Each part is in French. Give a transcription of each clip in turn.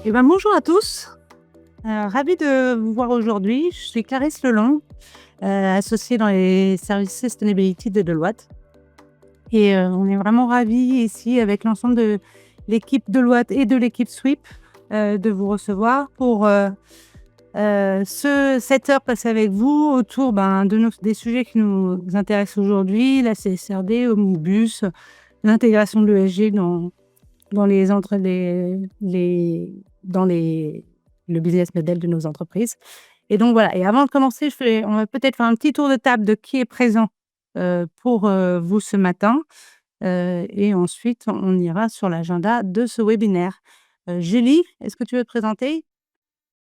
Eh ben, bonjour à tous, ravie de vous voir aujourd'hui. Je suis Clarisse Lelong, associée dans les services Sustainability de Deloitte et on est vraiment ravis ici avec l'ensemble de l'équipe Deloitte et de l'équipe Sweep, de vous recevoir pour, cette heure passée avec vous autour, des sujets qui nous intéressent aujourd'hui, la CSRD, Omnibus, l'intégration de l'ESG dans le business model de nos entreprises. Et donc voilà. Et avant de commencer, on va peut-être faire un petit tour de table de qui est présent pour vous ce matin. Et ensuite, on ira sur l'agenda de ce webinaire. Julie, est-ce que tu veux te présenter?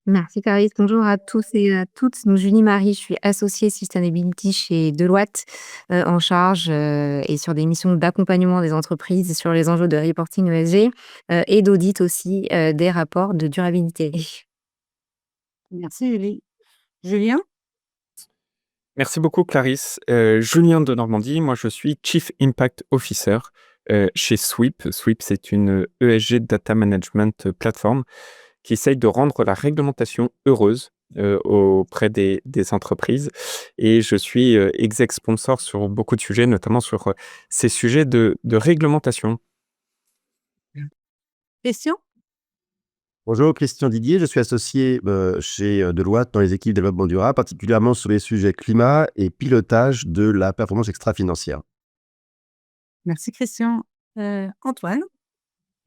Merci Clarisse, bonjour à tous et à toutes. Donc Julie Marie, je suis associée Sustainability chez Deloitte, en charge et sur des missions d'accompagnement des entreprises sur les enjeux de reporting ESG et d'audit aussi des rapports de durabilité. Merci Julie. Julien? Merci beaucoup Clarisse. Julien de Normandie, moi je suis Chief Impact Officer chez Sweep. Sweep, c'est une ESG Data Management Platform qui essaye de rendre la réglementation heureuse auprès des entreprises. Et je suis exec sponsor sur beaucoup de sujets, notamment sur ces sujets de réglementation. Question? Bonjour, Christian Didier, je suis associé chez Deloitte dans les équipes développement durable, particulièrement sur les sujets climat et pilotage de la performance extra-financière. Merci Christian. Antoine?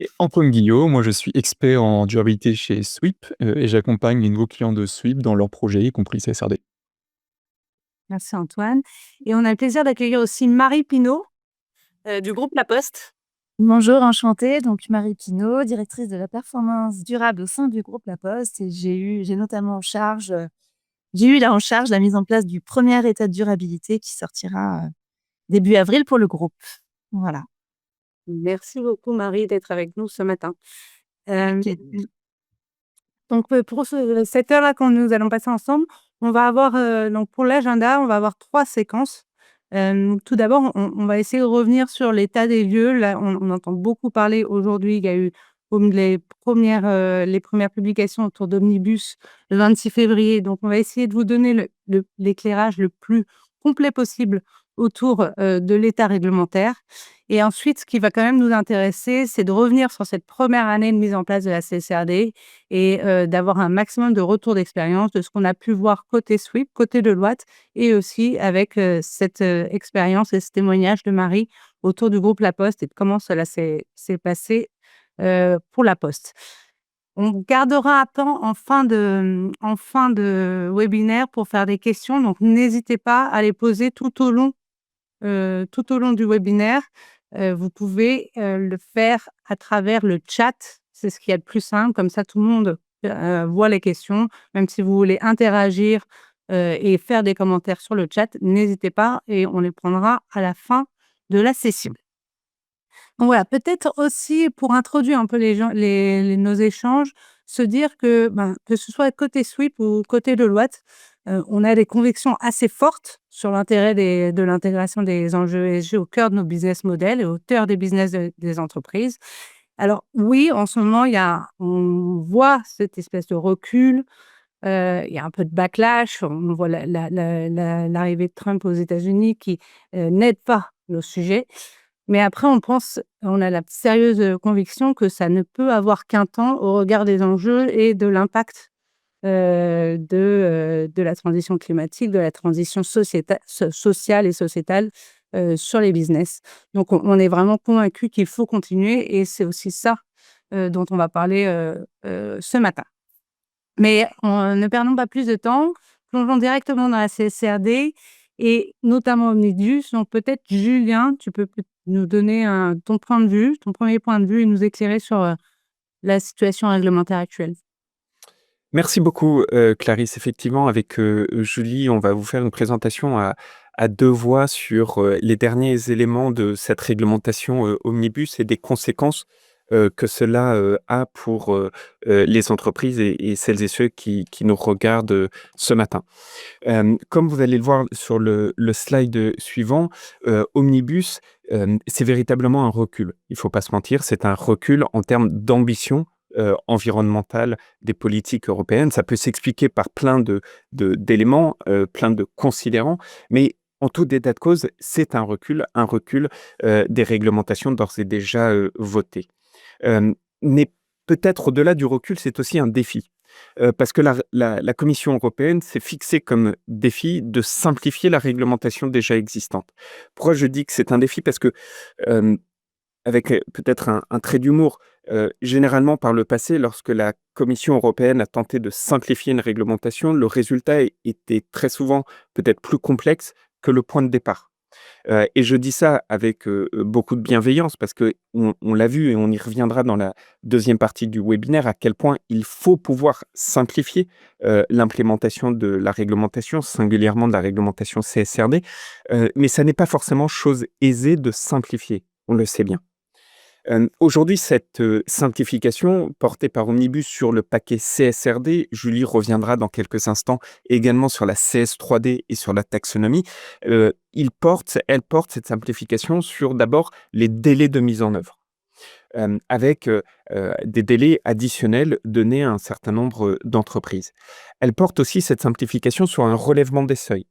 Et Antoine Guillot, moi je suis expert en durabilité chez Sweep et j'accompagne les nouveaux clients de Sweep dans leurs projets, y compris CSRD. Merci Antoine. Et on a le plaisir d'accueillir aussi Marie Pinault du groupe La Poste. Bonjour, enchantée. Donc, Marie Pinault, directrice de la performance durable au sein du groupe La Poste. Et j'ai eu là en charge la mise en place du premier état de durabilité qui sortira début avril pour le groupe. Voilà. Merci beaucoup Marie d'être avec nous ce matin. Donc pour cette heure-là que nous allons passer ensemble, on va avoir donc pour l'agenda, on va avoir 3 séquences. Tout d'abord, on va essayer de revenir sur l'état des lieux. Là, on entend beaucoup parler aujourd'hui. Il y a eu les premières publications autour d'Omnibus le 26 février. Donc, on va essayer de vous donner l'éclairage le plus complet possible autour de l'état réglementaire. Et ensuite, ce qui va quand même nous intéresser, c'est de revenir sur cette première année de mise en place de la CSRD et d'avoir un maximum de retours d'expérience de ce qu'on a pu voir côté Sweep, côté Deloitte, et aussi avec cette expérience et ce témoignage de Marie autour du groupe La Poste et de comment cela s'est passé pour La Poste. On gardera un temps en fin de webinaire pour faire des questions, donc n'hésitez pas à les poser tout au long du webinaire. Vous pouvez le faire à travers le chat, c'est ce qu'il y a de plus simple, comme ça tout le monde voit les questions. Même si vous voulez interagir et faire des commentaires sur le chat, n'hésitez pas et on les prendra à la fin de la session. Donc voilà, peut-être aussi pour introduire un peu nos échanges, se dire que ce soit côté Sweep ou côté Deloitte, on a des convictions assez fortes sur l'intérêt de l'intégration des enjeux ESG au cœur de nos business models et au cœur des business des entreprises. Alors oui, en ce moment, on voit cette espèce de recul, il y a un peu de backlash, on voit l'arrivée de Trump aux États-Unis qui n'aide pas nos sujets. Mais après, on a la sérieuse conviction que ça ne peut avoir qu'un temps au regard des enjeux et de l'impact de la transition climatique, de la transition sociale et sociétale sur les business. Donc, on est vraiment convaincus qu'il faut continuer et c'est aussi ça dont on va parler ce matin. Mais ne perdons pas plus de temps, plongeons directement dans la CSRD et notamment Omnibus. Donc peut-être Julien, tu peux nous donner ton premier point de vue et nous éclairer sur la situation réglementaire actuelle. Merci beaucoup Clarisse. Effectivement, avec Julie, on va vous faire une présentation à deux voix sur les derniers éléments de cette réglementation Omnibus et des conséquences que cela a pour les entreprises et celles et ceux qui nous regardent ce matin. Comme vous allez le voir sur le slide suivant, Omnibus, c'est véritablement un recul. Il ne faut pas se mentir, c'est un recul en termes d'ambition environnementale des politiques européennes. Ça peut s'expliquer par plein d'éléments, plein de considérants, mais en tout état de cause, c'est un recul des réglementations d'ores et déjà votées. Mais peut-être au-delà du recul, c'est aussi un défi. Parce que la Commission européenne s'est fixée comme défi de simplifier la réglementation déjà existante. Pourquoi je dis que c'est un défi? Parce que, avec peut-être un trait d'humour, généralement par le passé, lorsque la Commission européenne a tenté de simplifier une réglementation, le résultat était très souvent peut-être plus complexe que le point de départ. Et je dis ça avec beaucoup de bienveillance parce qu'on l'a vu et on y reviendra dans la deuxième partie du webinaire, à quel point il faut pouvoir simplifier l'implémentation de la réglementation, singulièrement de la réglementation CSRD, mais ça n'est pas forcément chose aisée de simplifier, on le sait bien. Aujourd'hui, cette simplification portée par Omnibus sur le paquet CSRD, Julie reviendra dans quelques instants également sur la CS3D et sur la taxonomie, elle porte cette simplification sur d'abord les délais de mise en œuvre, avec des délais additionnels donnés à un certain nombre d'entreprises. Elle porte aussi cette simplification sur un relèvement des seuils.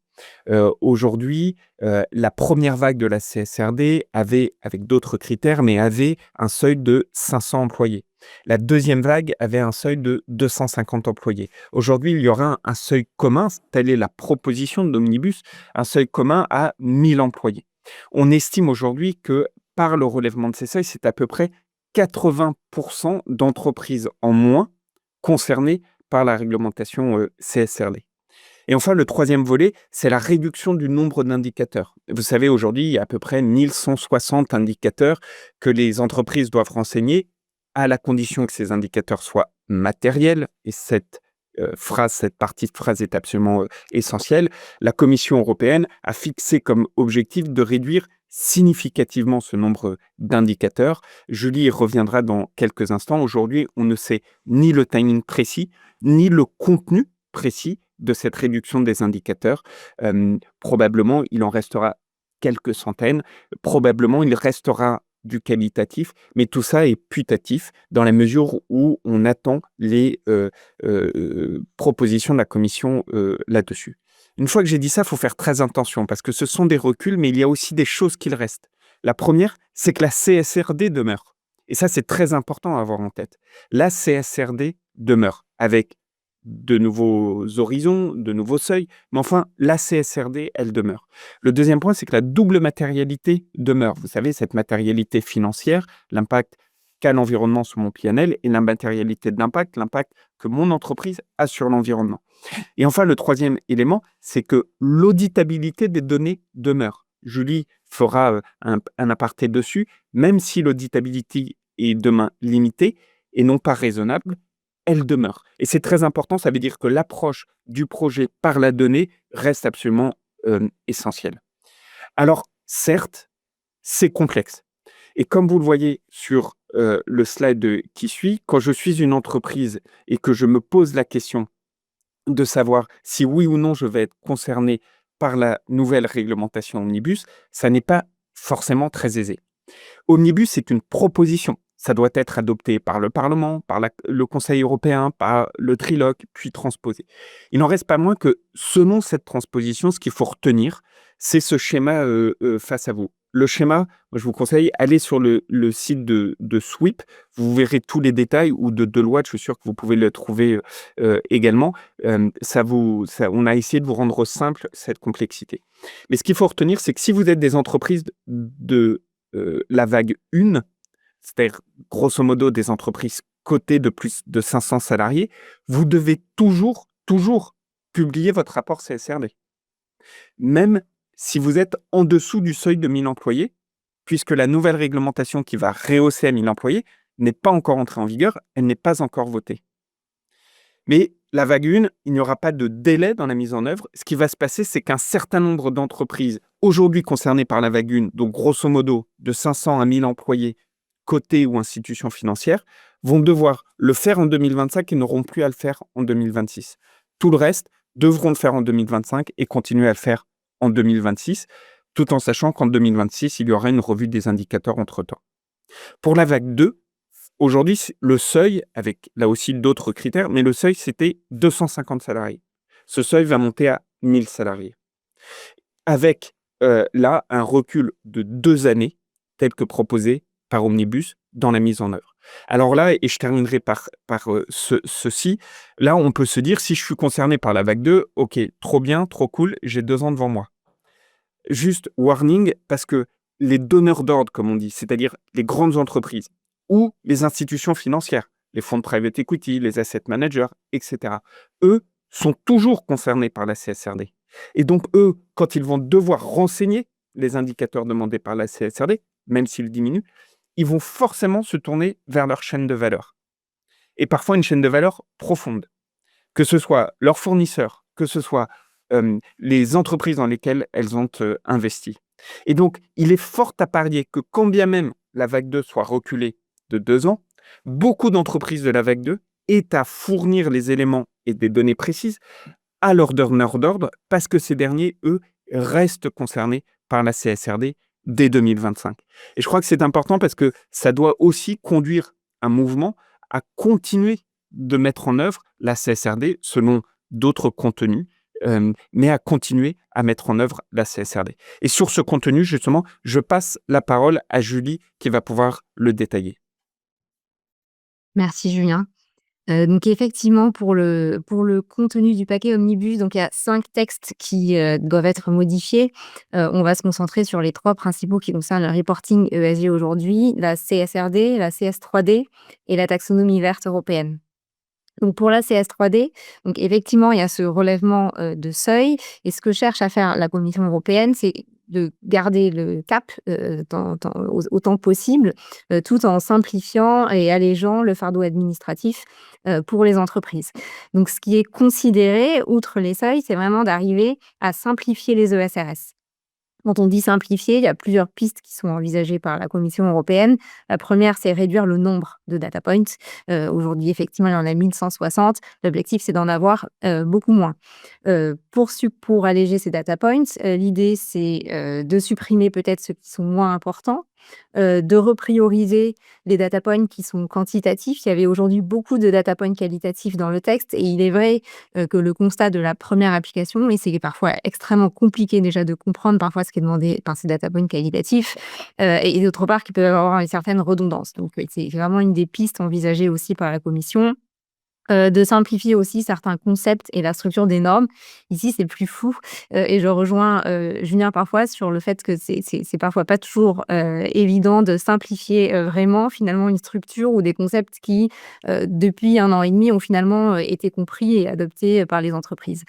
Aujourd'hui, la première vague de la CSRD avait, avec d'autres critères, mais avait un seuil de 500 employés. La deuxième vague avait un seuil de 250 employés. Aujourd'hui, il y aura un seuil commun, telle est la proposition de l'Omnibus, un seuil commun à 1000 employés. On estime aujourd'hui que par le relèvement de ces seuils, c'est à peu près 80% d'entreprises en moins concernées par la réglementation CSRD. Et enfin, le troisième volet, c'est la réduction du nombre d'indicateurs. Vous savez, aujourd'hui, il y a à peu près 1160 indicateurs que les entreprises doivent renseigner, à la condition que ces indicateurs soient matériels. Et cette partie de phrase est absolument essentielle. La Commission européenne a fixé comme objectif de réduire significativement ce nombre d'indicateurs. Julie y reviendra dans quelques instants. Aujourd'hui, on ne sait ni le timing précis, ni le contenu précis de cette réduction des indicateurs. Probablement, il en restera quelques centaines. Probablement, il restera du qualitatif, mais tout ça est putatif dans la mesure où on attend les propositions de la Commission là-dessus. Une fois que j'ai dit ça, il faut faire très attention parce que ce sont des reculs, mais il y a aussi des choses qu'il reste. La première, c'est que la CSRD demeure. Et ça, c'est très important à avoir en tête. La CSRD demeure avec de nouveaux horizons, de nouveaux seuils, mais enfin, la CSRD, elle demeure. Le deuxième point, c'est que la double matérialité demeure. Vous savez, cette matérialité financière, l'impact qu'a l'environnement sur mon PNL, et la matérialité de l'impact que mon entreprise a sur l'environnement. Et enfin, le troisième élément, c'est que l'auditabilité des données demeure. Julie fera un aparté dessus, même si l'auditabilité est demain limitée et non pas raisonnable, elle demeure. Et c'est très important, ça veut dire que l'approche du projet par la donnée reste absolument essentielle. Alors, certes, c'est complexe. Et comme vous le voyez sur le slide qui suit, quand je suis une entreprise et que je me pose la question de savoir si oui ou non je vais être concerné par la nouvelle réglementation Omnibus, ça n'est pas forcément très aisé. Omnibus, c'est une proposition. Ça doit être adopté par le Parlement, par le Conseil européen, par le trilogue, puis transposé. Il n'en reste pas moins que, selon cette transposition, ce qu'il faut retenir, c'est ce schéma face à vous. Le schéma, moi, je vous conseille, allez sur le site de Sweep, vous verrez tous les détails, ou de Deloitte, je suis sûr que vous pouvez le trouver également. On a essayé de vous rendre simple cette complexité. Mais ce qu'il faut retenir, c'est que si vous êtes des entreprises de la vague 1, c'est-à-dire grosso modo des entreprises cotées de plus de 500 salariés, vous devez toujours publier votre rapport CSRD. Même si vous êtes en dessous du seuil de 1000 employés, puisque la nouvelle réglementation qui va rehausser à 1000 employés n'est pas encore entrée en vigueur, elle n'est pas encore votée. Mais la vague 1, il n'y aura pas de délai dans la mise en œuvre. Ce qui va se passer, c'est qu'un certain nombre d'entreprises aujourd'hui concernées par la vague 1, donc grosso modo de 500 à 1000 employés, cotées ou institutions financières, vont devoir le faire en 2025 et n'auront plus à le faire en 2026. Tout le reste devront le faire en 2025 et continuer à le faire en 2026, tout en sachant qu'en 2026, il y aura une revue des indicateurs entre-temps. Pour la vague 2, aujourd'hui, le seuil, avec là aussi d'autres critères, mais le seuil, c'était 250 salariés. Ce seuil va monter à 1000 salariés. Avec là un recul de 2 années, tel que proposé par Omnibus dans la mise en œuvre. Alors là, et je terminerai par ceci, là, on peut se dire, si je suis concerné par la vague 2, ok, trop bien, trop cool, j'ai 2 ans devant moi. Juste warning, parce que les donneurs d'ordre, comme on dit, c'est-à-dire les grandes entreprises ou les institutions financières, les fonds de private equity, les asset managers, etc., eux sont toujours concernés par la CSRD. Et donc, eux, quand ils vont devoir renseigner les indicateurs demandés par la CSRD, même s'ils diminuent, ils vont forcément se tourner vers leur chaîne de valeur. Et parfois une chaîne de valeur profonde. Que ce soit leurs fournisseurs, que ce soit les entreprises dans lesquelles elles ont investi. Et donc, il est fort à parier que quand bien même la vague 2 soit reculée de 2 ans, beaucoup d'entreprises de la vague 2 aient à fournir les éléments et des données précises à leurs donneurs d'ordre parce que ces derniers, eux, restent concernés par la CSRD dès 2025. Et je crois que c'est important parce que ça doit aussi conduire un mouvement à continuer de mettre en œuvre la CSRD selon d'autres contenus, mais à continuer à mettre en œuvre la CSRD. Et sur ce contenu, justement, je passe la parole à Julie qui va pouvoir le détailler. Merci Julien. Donc effectivement pour le contenu du paquet Omnibus, donc il y a 5 textes qui, doivent être modifiés. On va se concentrer sur les 3 principaux qui concernent le reporting ESG aujourd'hui, la CSRD, la CS3D et la taxonomie verte européenne. Donc pour la CS3D, donc effectivement, il y a ce relèvement, de seuil et ce que cherche à faire la Commission européenne, c'est de garder le cap, autant que possible, tout en simplifiant et allégeant le fardeau administratif, pour les entreprises. Donc ce qui est considéré, outre les seuils, c'est vraiment d'arriver à simplifier les ESRS. Quand on dit simplifier, il y a plusieurs pistes qui sont envisagées par la Commission européenne. La première, c'est réduire le nombre de data points. Aujourd'hui, effectivement, il y en a 1160. L'objectif, c'est d'en avoir beaucoup moins. Pour alléger ces data points, l'idée, c'est de supprimer peut-être ceux qui sont moins importants, de reprioriser les data points qui sont quantitatifs. Il y avait aujourd'hui beaucoup de data points qualitatifs dans le texte et il est vrai que le constat de la première application, et c'est parfois extrêmement compliqué déjà de comprendre parfois ce qui est demandé par ces data points qualitatifs, et d'autre part qui peuvent avoir une certaine redondance. Donc c'est vraiment une des pistes envisagées aussi par la Commission. De simplifier aussi certains concepts et la structure des normes. Ici, c'est plus flou, et je rejoins Julien parfois sur le fait que c'est parfois pas toujours évident de simplifier vraiment finalement une structure ou des concepts qui, depuis 1 an et demi, ont finalement été compris et adoptés par les entreprises.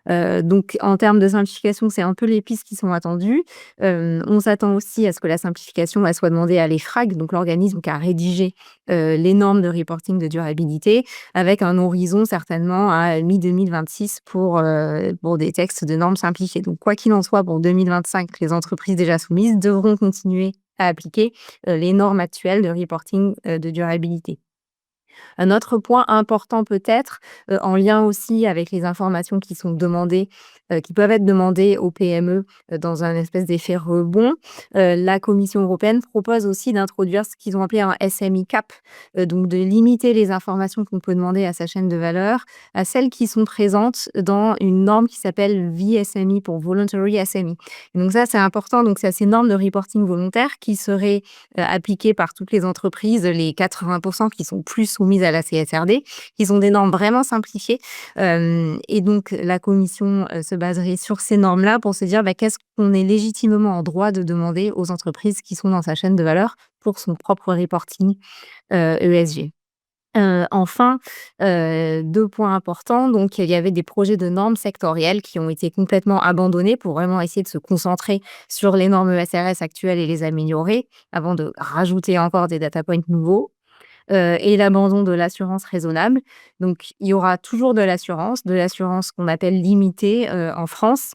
Donc en termes de simplification, c'est un peu les pistes qui sont attendues. On s'attend aussi à ce que la simplification soit demandée à l'EFRAG, donc l'organisme qui a rédigé les normes de reporting de durabilité, avec un horizon certainement à mi-2026 pour des textes de normes simplifiées. Donc quoi qu'il en soit, pour 2025, les entreprises déjà soumises devront continuer à appliquer les normes actuelles de reporting de durabilité. Un autre point important peut-être, en lien aussi avec les informations qui sont demandées, qui peuvent être demandées aux PME, dans un espèce d'effet rebond, la Commission européenne propose aussi d'introduire ce qu'ils ont appelé un SMI cap, donc de limiter les informations qu'on peut demander à sa chaîne de valeur à celles qui sont présentes dans une norme qui s'appelle VSMI pour Voluntary SMI. Et donc ça, c'est important. Donc c'est ces normes de reporting volontaire qui seraient appliquées par toutes les entreprises, les 80% qui sont plus soumises à la CSRD, qui sont des normes vraiment simplifiées. Et donc la Commission se baserait sur ces normes-là pour se dire qu'est-ce qu'on est légitimement en droit de demander aux entreprises qui sont dans sa chaîne de valeur pour son propre reporting ESG. Enfin, 2 points importants. Donc, il y avait des projets de normes sectorielles qui ont été complètement abandonnés pour vraiment essayer de se concentrer sur les normes ESRS actuelles et les améliorer avant de rajouter encore des data points nouveaux. Et l'abandon de l'assurance raisonnable. Donc, il y aura toujours de l'assurance qu'on appelle limitée en France,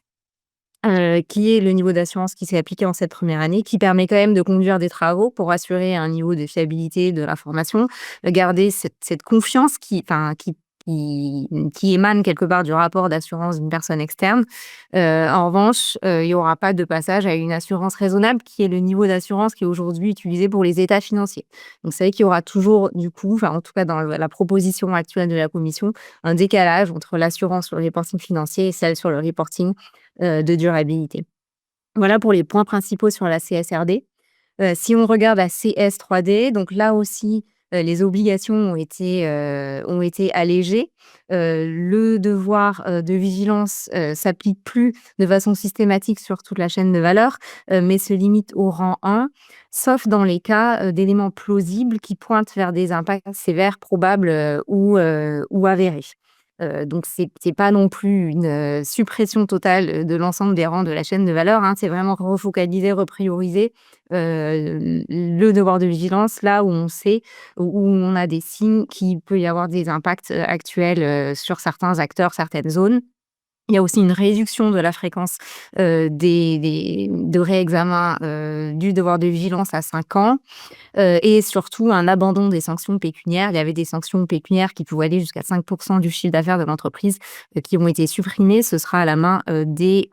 qui est le niveau d'assurance qui s'est appliqué en cette première année, qui permet quand même de conduire des travaux pour assurer un niveau de fiabilité de l'information, garder cette confiance qui émane quelque part du rapport d'assurance d'une personne externe. En revanche, il y aura pas de passage à une assurance raisonnable, qui est le niveau d'assurance qui est aujourd'hui utilisé pour les états financiers. Donc c'est vrai qu'il y aura toujours du coup, enfin en tout cas dans la proposition actuelle de la commission, un décalage entre l'assurance sur le reporting financier et celle sur le reporting de durabilité. Voilà pour les points principaux sur la CSRD. Si on regarde la CS3D, donc là aussi, les obligations ont été allégées. Le devoir de vigilance s'applique plus de façon systématique sur toute la chaîne de valeur, mais se limite au rang 1, sauf dans les cas d'éléments plausibles qui pointent vers des impacts sévères, probables ou avérés. Donc c'est pas non plus une suppression totale de l'ensemble des rangs de la chaîne de valeur, hein. C'est vraiment refocaliser, reprioriser le devoir de vigilance là où on sait, où on a des signes qu'il peut y avoir des impacts actuels sur certains acteurs, certaines zones. Il y a aussi une réduction de la fréquence de réexamen du devoir de vigilance à 5 ans. Et surtout un abandon des sanctions pécuniaires. Il y avait des sanctions pécuniaires qui pouvaient aller jusqu'à 5% du chiffre d'affaires de l'entreprise qui ont été supprimées. Ce sera à la main des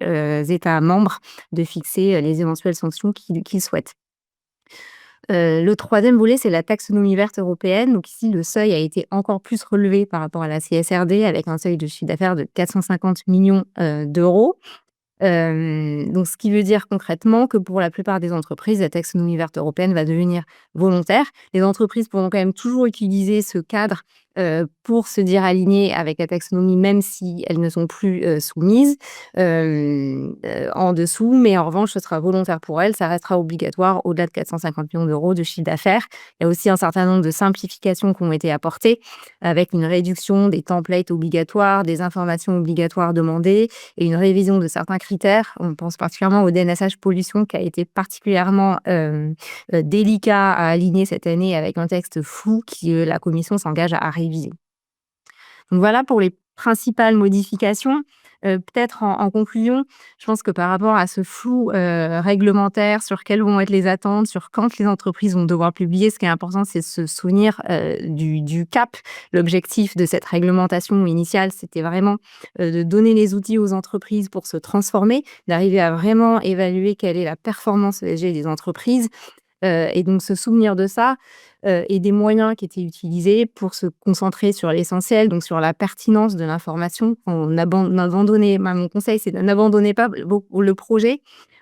États membres de fixer les éventuelles sanctions qu'ils souhaitent. Le troisième volet, c'est la taxonomie verte européenne. Donc ici, le seuil a été encore plus relevé par rapport à la CSRD, avec un seuil de chiffre d'affaires de 450 millions d'euros. Donc ce qui veut dire concrètement que pour la plupart des entreprises, la taxonomie verte européenne va devenir volontaire. Les entreprises pourront quand même toujours utiliser ce cadre pour se dire alignées avec la taxonomie, même si elles ne sont plus soumises en dessous. Mais en revanche, ce sera volontaire pour elles. Ça restera obligatoire au-delà de 450 millions d'euros de chiffre d'affaires. Il y a aussi un certain nombre de simplifications qui ont été apportées, avec une réduction des templates obligatoires, des informations obligatoires demandées et une révision de certains critères. On pense particulièrement au DNSH pollution, qui a été particulièrement délicat à aligner cette année avec un texte flou qui la commission s'engage à réviser. Donc voilà pour les principales modifications. Peut-être en conclusion, je pense que par rapport à ce flou réglementaire sur quelles vont être les attentes, sur quand les entreprises vont devoir publier, ce qui est important, c'est de se souvenir du cap. L'objectif de cette réglementation initiale, c'était vraiment de donner les outils aux entreprises pour se transformer, d'arriver à vraiment évaluer quelle est la performance ESG des entreprises. Et donc se souvenir de ça et des moyens qui étaient utilisés pour se concentrer sur l'essentiel, donc sur la pertinence de l'information. Mon conseil, c'est de n'abandonner pas le projet.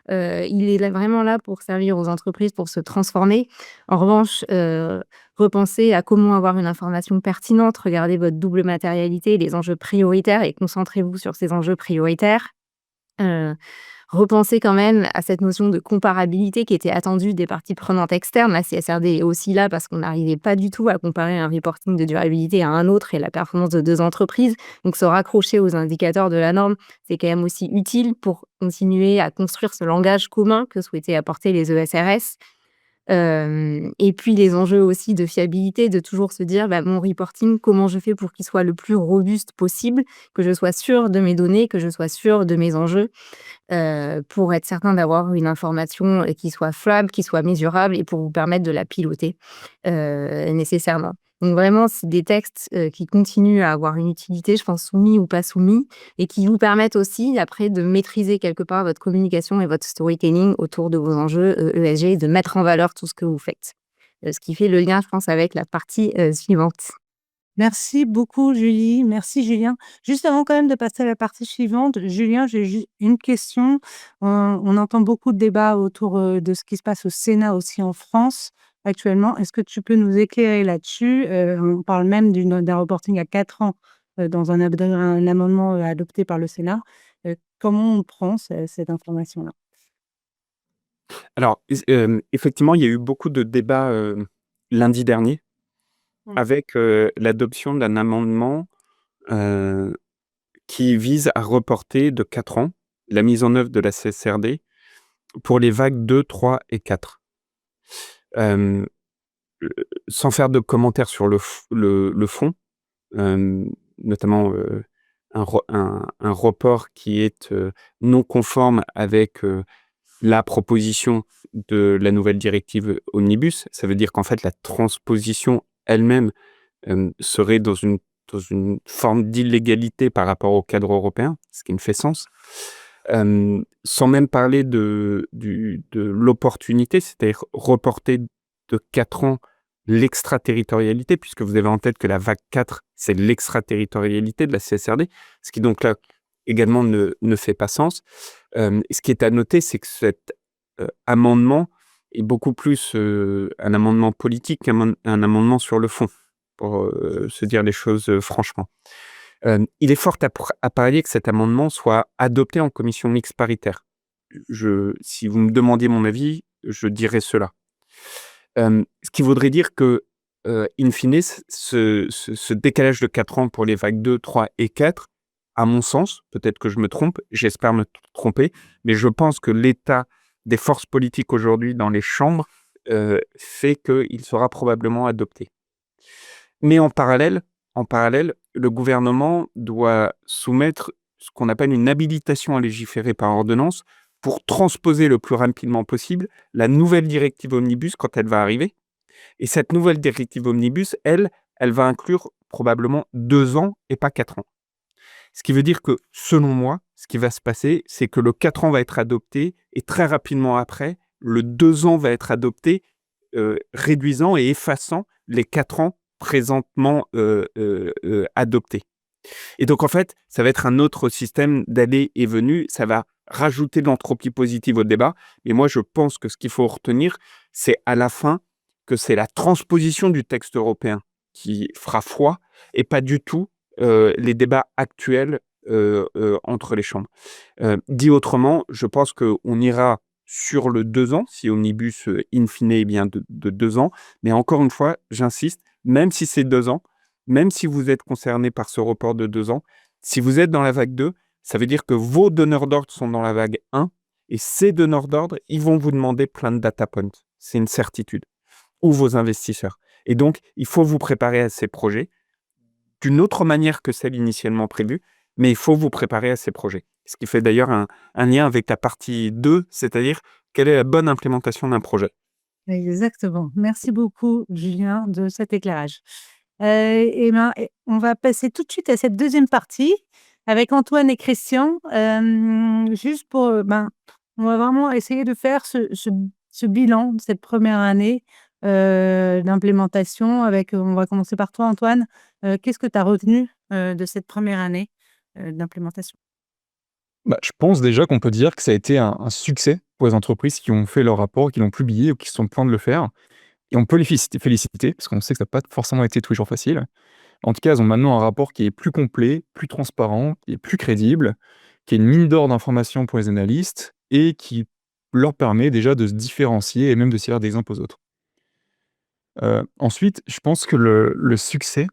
Il est vraiment là pour servir aux entreprises, pour se transformer. En revanche, repensez à comment avoir une information pertinente, regardez votre double matérialité, les enjeux prioritaires et concentrez-vous sur ces enjeux prioritaires. Repensez quand même à cette notion de comparabilité qui était attendue des parties prenantes externes. La CSRD est aussi là parce qu'on n'arrivait pas du tout à comparer un reporting de durabilité à un autre et la performance de 2 entreprises. Donc se raccrocher aux indicateurs de la norme, c'est quand même aussi utile pour continuer à construire ce langage commun que souhaitaient apporter les ESRS. Et puis les enjeux aussi de fiabilité, de toujours se dire mon reporting, comment je fais pour qu'il soit le plus robuste possible, que je sois sûre de mes données, que je sois sûre de mes enjeux, pour être certain d'avoir une information qui soit fiable, qui soit mesurable et pour vous permettre de la piloter nécessairement. Donc vraiment, c'est des textes qui continuent à avoir une utilité, je pense, soumis ou pas soumis, et qui vous permettent aussi après de maîtriser quelque part votre communication et votre storytelling autour de vos enjeux ESG et de mettre en valeur tout ce que vous faites. Ce qui fait le lien, je pense, avec la partie suivante. Merci beaucoup, Julie. Merci, Julien. Juste avant quand même de passer à la partie suivante, Julien, j'ai juste une question. On entend beaucoup de débats autour de ce qui se passe au Sénat aussi en France actuellement. Est-ce que tu peux nous éclairer là-dessus? On parle même d'un reporting à 4 ans dans un amendement adopté par le Sénat. Comment on prend cette information-là? Alors, effectivement, il y a eu beaucoup de débats lundi dernier avec l'adoption d'un amendement qui vise à reporter de 4 ans la mise en œuvre de la CSRD pour les vagues 2, 3 et 4. Sans faire de commentaires sur le fond, notamment un report qui est non conforme avec la proposition de la nouvelle directive Omnibus. Ça veut dire qu'en fait, la transposition elle-même serait dans une forme d'illégalité par rapport au cadre européen, ce qui ne fait sens. Sans même parler de l'opportunité, c'est-à-dire reporter de 4 ans l'extraterritorialité, puisque vous avez en tête que la vague 4, c'est l'extraterritorialité de la CSRD, ce qui donc là également ne fait pas sens. Ce qui est à noter, c'est que cet amendement est beaucoup plus un amendement politique qu'un amendement sur le fond, pour se dire les choses franchement. Il est fort à parier que cet amendement soit adopté en commission mixte paritaire. Si vous me demandiez mon avis, je dirais cela. Ce qui voudrait dire que, in fine, ce décalage de 4 ans pour les vagues 2, 3 et 4, à mon sens, peut-être que je me trompe, j'espère me tromper, mais je pense que l'état des forces politiques aujourd'hui dans les chambres fait qu'il sera probablement adopté. Mais en parallèle, le gouvernement doit soumettre ce qu'on appelle une habilitation à légiférer par ordonnance pour transposer le plus rapidement possible la nouvelle directive Omnibus quand elle va arriver. Et cette nouvelle directive Omnibus, elle va inclure probablement 2 ans et pas 4 ans. Ce qui veut dire que, selon moi, ce qui va se passer, c'est que le 4 ans va être adopté et très rapidement après, le 2 ans va être adopté, réduisant et effaçant les 4 ans présentement adoptés. Et donc, en fait, ça va être un autre système d'aller et venue. Ça va rajouter de l'entropie positive au débat. Et moi, je pense que ce qu'il faut retenir, c'est à la fin que c'est la transposition du texte européen qui fera foi et pas du tout les débats actuels entre les chambres. Dit autrement, je pense qu'on ira sur le 2 ans, si Omnibus, in fine, est bien de 2 ans. Mais encore une fois, j'insiste, même si c'est 2 ans, même si vous êtes concerné par ce report de 2 ans, si vous êtes dans la vague 2, ça veut dire que vos donneurs d'ordre sont dans la vague 1 et ces donneurs d'ordre, ils vont vous demander plein de data points. C'est une certitude. Ou vos investisseurs. Et donc, il faut vous préparer à ces projets d'une autre manière que celle initialement prévue, mais il faut vous préparer à ces projets. Ce qui fait d'ailleurs un lien avec la partie 2, c'est-à-dire quelle est la bonne implémentation d'un projet. Exactement. Merci beaucoup, Julien, de cet éclairage. On va passer tout de suite à cette deuxième partie avec Antoine et Christian. Juste pour, on va vraiment essayer de faire ce bilan de cette première année d'implémentation. On va commencer par toi, Antoine. Qu'est-ce que tu as retenu de cette première année d'implémentation? Je pense déjà qu'on peut dire que ça a été un succès pour les entreprises qui ont fait leur rapport, qui l'ont publié ou qui sont sur le point de le faire. Et on peut les féliciter parce qu'on sait que ça n'a pas forcément été tous les jours facile. En tout cas, elles ont maintenant un rapport qui est plus complet, plus transparent, qui est plus crédible, qui est une mine d'or d'informations pour les analystes et qui leur permet déjà de se différencier et même de se tirer des uns aux autres. Ensuite, je pense que le succès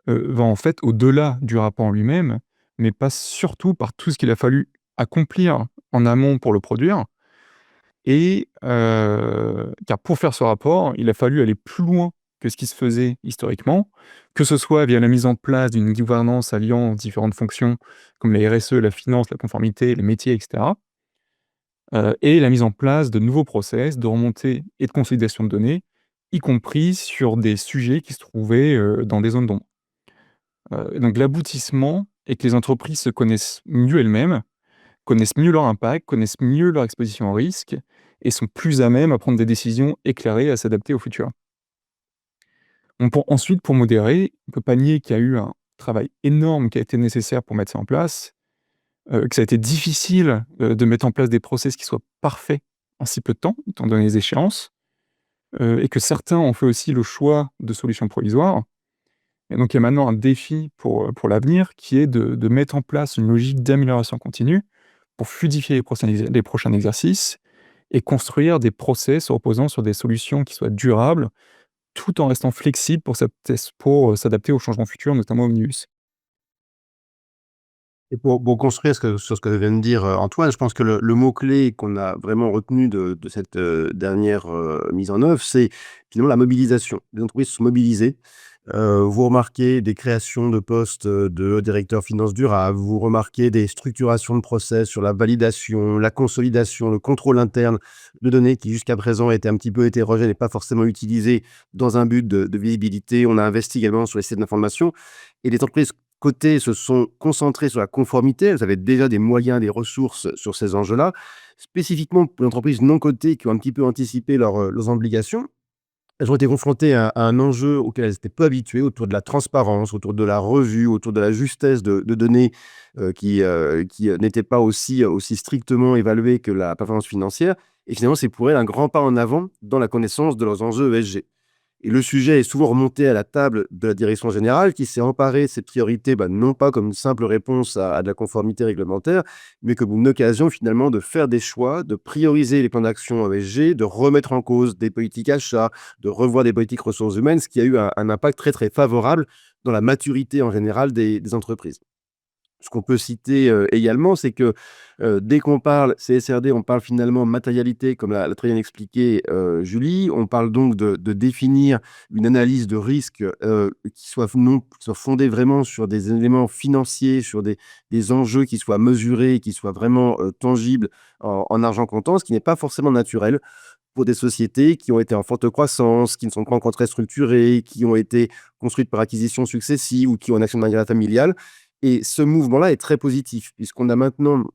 va en fait au-delà du rapport en lui-même, mais passe surtout par tout ce qu'il a fallu accomplir en amont pour le produire. Et car pour faire ce rapport, il a fallu aller plus loin que ce qui se faisait historiquement, que ce soit via la mise en place d'une gouvernance alliant différentes fonctions comme la RSE, la finance, la conformité, les métiers, etc. Et la mise en place de nouveaux process de remontée et de consolidation de données, y compris sur des sujets qui se trouvaient dans des zones d'ombre. Donc l'aboutissement est que les entreprises se connaissent mieux elles-mêmes, connaissent mieux leur impact, connaissent mieux leur exposition au risque et sont plus à même à prendre des décisions éclairées, à s'adapter au futur. Ensuite, pour modérer, on ne peut pas nier qu'il y a eu un travail énorme qui a été nécessaire pour mettre ça en place, que ça a été difficile de mettre en place des process qui soient parfaits en si peu de temps, étant donné les échéances, et que certains ont fait aussi le choix de solutions provisoires. Et donc il y a maintenant un défi pour l'avenir qui est de mettre en place une logique d'amélioration continue pour fluidifier les prochains exercices et construire des process reposant sur des solutions qui soient durables, tout en restant flexible pour s'adapter aux changements futurs, notamment Omnibus. Et pour construire sur ce que vient de dire Antoine, je pense que le mot-clé qu'on a vraiment retenu de cette dernière mise en œuvre, c'est finalement la mobilisation. Les entreprises se sont mobilisées Vous remarquez des créations de postes, de directeur finance durable, vous remarquez des structurations de process sur la validation, la consolidation, le contrôle interne de données qui jusqu'à présent étaient un petit peu hétérogènes et pas forcément utilisées dans un but de visibilité. On a investi également sur les systèmes d'information et les entreprises cotées se sont concentrées sur la conformité. Elles avaient déjà des moyens, des ressources sur ces enjeux-là. Spécifiquement pour les entreprises non cotées qui ont un petit peu anticipé leurs obligations, elles ont été confrontées à un enjeu auquel elles étaient peu habituées, autour de la transparence, autour de la revue, autour de la justesse de données, qui n'étaient pas aussi strictement évaluées que la performance financière et finalement, c'est pour elles un grand pas en avant dans la connaissance de leurs enjeux ESG. Et le sujet est souvent remonté à la table de la direction générale qui s'est emparée de ces priorités, non pas comme une simple réponse à de la conformité réglementaire, mais comme une occasion finalement de faire des choix, de prioriser les plans d'action ESG, de remettre en cause des politiques achats, de revoir des politiques ressources humaines, ce qui a eu un impact très très favorable dans la maturité en général des entreprises. Ce qu'on peut citer, également, c'est que, dès qu'on parle CSRD, on parle finalement matérialité comme l'a très bien expliqué, Julie. On parle donc de définir une analyse de risque, qui soit fondée vraiment sur des éléments financiers, sur des enjeux qui soient mesurés, qui soient vraiment, tangibles en argent comptant, ce qui n'est pas forcément naturel pour des sociétés qui ont été en forte croissance, qui ne sont pas encore très structurées, qui ont été construites par acquisitions successives ou qui ont un actionnariat familial. Et ce mouvement-là est très positif, puisqu'on a maintenant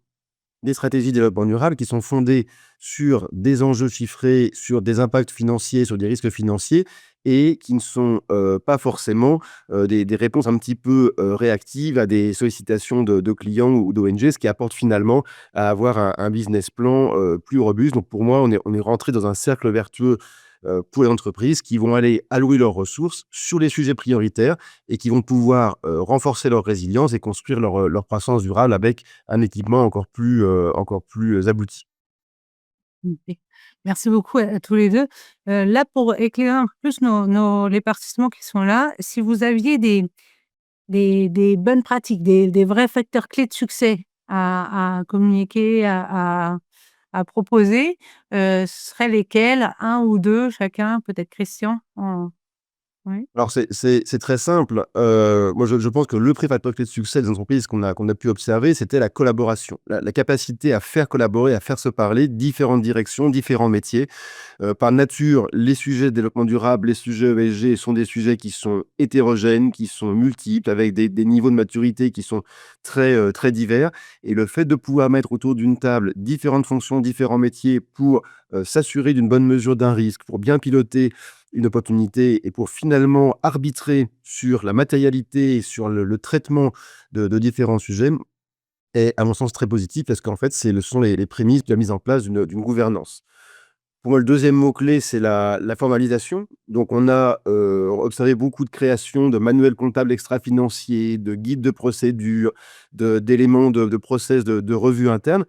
des stratégies de développement durable qui sont fondées sur des enjeux chiffrés, sur des impacts financiers, sur des risques financiers et qui ne sont pas forcément des réponses un petit peu réactives à des sollicitations de clients ou d'ONG, ce qui apporte finalement à avoir un business plan plus robuste. Donc pour moi, on est rentré dans un cercle vertueux pour les entreprises qui vont aller allouer leurs ressources sur les sujets prioritaires et qui vont pouvoir renforcer leur résilience et construire leur croissance durable avec un équipement encore plus abouti. OK. Merci beaucoup à tous les 2. Là, pour éclairer un peu plus les participants qui sont là, si vous aviez des bonnes pratiques, des vrais facteurs clés de succès à communiquer, à proposer, ce seraient lesquels? 1 ou 2 chacun? Peut-être Christian? Oui. Alors c'est très simple. Moi je pense que le vrai facteur clé de succès des entreprises qu'on a pu observer, c'était la collaboration. La capacité à faire collaborer, à faire se parler différentes directions, différents métiers. Par nature, les sujets de développement durable, les sujets ESG sont des sujets qui sont hétérogènes, qui sont multiples, avec des niveaux de maturité qui sont très divers et le fait de pouvoir mettre autour d'une table différentes fonctions, différents métiers pour, s'assurer d'une bonne mesure d'un risque, pour bien piloter une opportunité et pour finalement arbitrer sur la matérialité et sur le traitement de différents sujets est, à mon sens, très positif parce qu'en fait, ce sont les prémices de la mise en place d'une gouvernance. Pour moi, le deuxième mot-clé, c'est la formalisation. Donc on a, observé beaucoup de créations de manuels comptables extra-financiers, de guides de procédure, d'éléments de process, de revue interne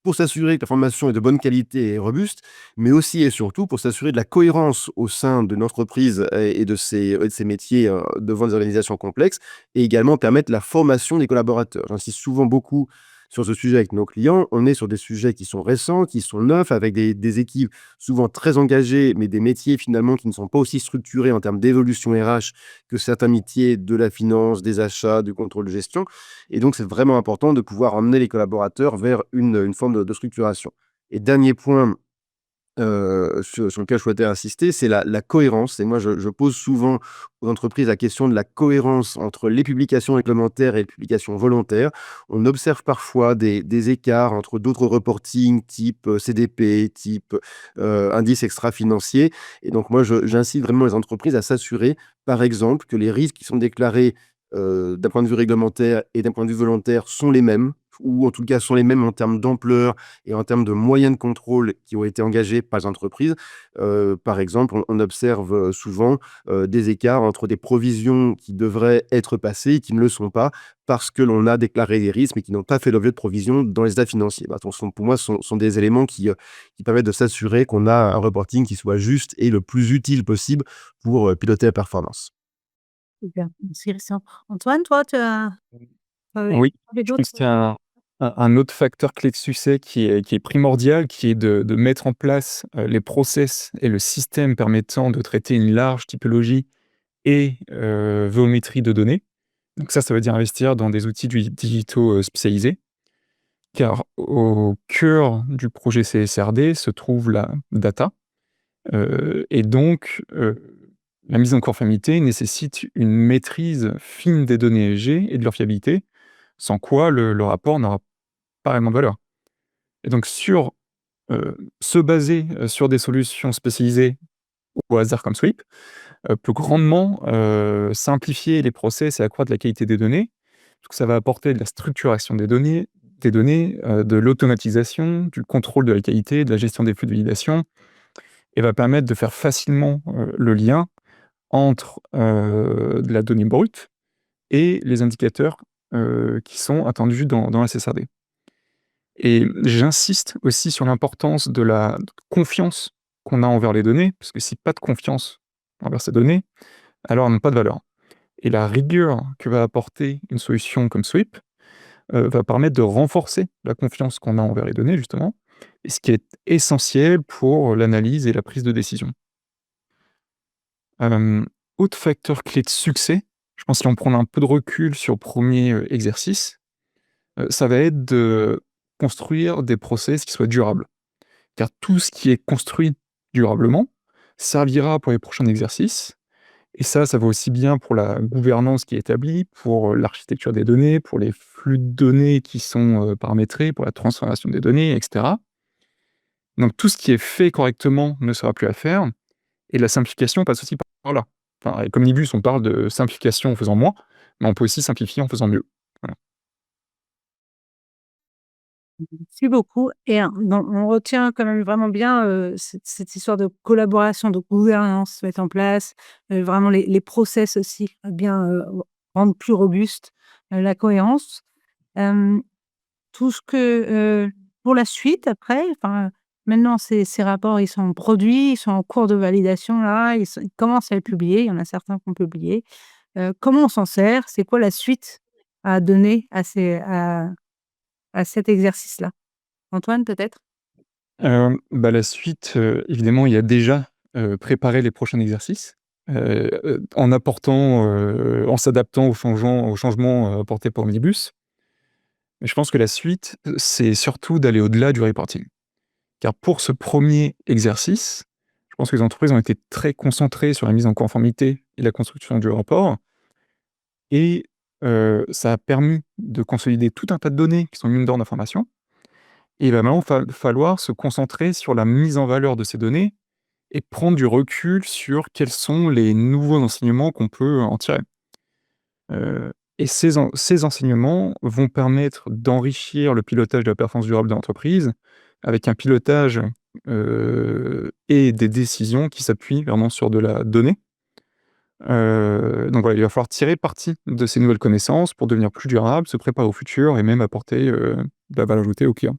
pour s'assurer que la formation est de bonne qualité et robuste, mais aussi et surtout pour s'assurer de la cohérence au sein de l'entreprise et de ses métiers, devant des organisations complexes et également permettre la formation des collaborateurs. J'insiste souvent beaucoup sur ce sujet avec nos clients. On est sur des sujets qui sont récents, qui sont neufs, avec des équipes souvent très engagées, mais des métiers finalement qui ne sont pas aussi structurés en termes d'évolution RH que certains métiers de la finance, des achats, du contrôle de gestion. Et donc, c'est vraiment important de pouvoir emmener les collaborateurs vers une forme de structuration. Et dernier point, sur lequel je souhaitais insister, c'est la cohérence. Et moi, je pose souvent aux entreprises la question de la cohérence entre les publications réglementaires et les publications volontaires. On observe parfois des écarts entre d'autres reporting type CDP, type indice extra-financier. Et donc, moi, j'incite vraiment les entreprises à s'assurer, par exemple, que les risques qui sont déclarés d'un point de vue réglementaire et d'un point de vue volontaire sont les mêmes, ou en tout cas sont les mêmes en termes d'ampleur et en termes de moyens de contrôle qui ont été engagés par les entreprises. Par exemple, on observe souvent des écarts entre des provisions qui devraient être passées et qui ne le sont pas parce que l'on a déclaré des risques mais qui n'ont pas fait l'objet de provisions dans les états financiers. Pour moi, ce sont des éléments qui permettent de s'assurer qu'on a un reporting qui soit juste et le plus utile possible pour piloter la performance. Super, merci Christian. Antoine, toi, tu as Oui, avec je d'autres? pense qu'il y a un autre facteur clé de succès qui est primordial, qui est de mettre en place, les process et le système permettant de traiter une large typologie et volumétrie de données. Donc ça veut dire investir dans des outils digitaux spécialisés, car au cœur du projet CSRD se trouve la data. Et donc, la mise en conformité nécessite une maîtrise fine des données ESG et de leur fiabilité, sans quoi le rapport n'aura pas réellement de valeur. Et donc se baser sur des solutions spécialisées au hasard comme Sweep peut grandement simplifier les process et accroître la qualité des données. Donc ça va apporter de la structuration des données, de l'automatisation, du contrôle de la qualité, de la gestion des flux de validation, et va permettre de faire facilement le lien entre de la donnée brute et les indicateurs qui sont attendus dans la CSRD. Et j'insiste aussi sur l'importance de la confiance qu'on a envers les données, parce que si pas de confiance envers ces données, alors elles n'ont pas de valeur. Et la rigueur que va apporter une solution comme Sweep va permettre de renforcer la confiance qu'on a envers les données, justement, et ce qui est essentiel pour l'analyse et la prise de décision. Autre facteur clé de succès, je pense si on prend un peu de recul sur le premier exercice, ça va être de construire des process qui soient durables. Car tout ce qui est construit durablement servira pour les prochains exercices. Et ça vaut aussi bien pour la gouvernance qui est établie, pour l'architecture des données, pour les flux de données qui sont paramétrés, pour la transformation des données, etc. Donc tout ce qui est fait correctement ne sera plus à faire. Et la simplification passe aussi par là. Enfin, avec Omnibus, on parle de simplification en faisant moins, mais on peut aussi simplifier en faisant mieux. Voilà. Merci beaucoup et on retient quand même vraiment bien, cette histoire de collaboration, de gouvernance se mettre en place, vraiment les process aussi bien, rendre plus robuste, la cohérence. Hem, tout ce que, pour la suite après, enfin, maintenant ces rapports, ils sont produits, ils sont en cours de validation là, ils commencent à être publiés, il y en a certains qui ont publié. Comment on s'en sert? C'est quoi la suite à donner à cet exercice-là? Antoine, peut-être? La suite, évidemment, il y a déjà préparé les prochains exercices, en apportant, en s'adaptant aux changements apportés par Omnibus. Mais je pense que la suite, c'est surtout d'aller au-delà du reporting. Car pour ce premier exercice, je pense que les entreprises ont été très concentrées sur la mise en conformité et la construction du rapport, et ça a permis de consolider tout un tas de données qui sont mines d'or d'information. Et il va maintenant falloir se concentrer sur la mise en valeur de ces données et prendre du recul sur quels sont les nouveaux enseignements qu'on peut en tirer. Et ces enseignements vont permettre d'enrichir le pilotage de la performance durable de l'entreprise avec un pilotage et des décisions qui s'appuient vraiment sur de la donnée. Donc voilà, il va falloir tirer parti de ces nouvelles connaissances pour devenir plus durable, se préparer au futur et même apporter de la valeur ajoutée aux clients.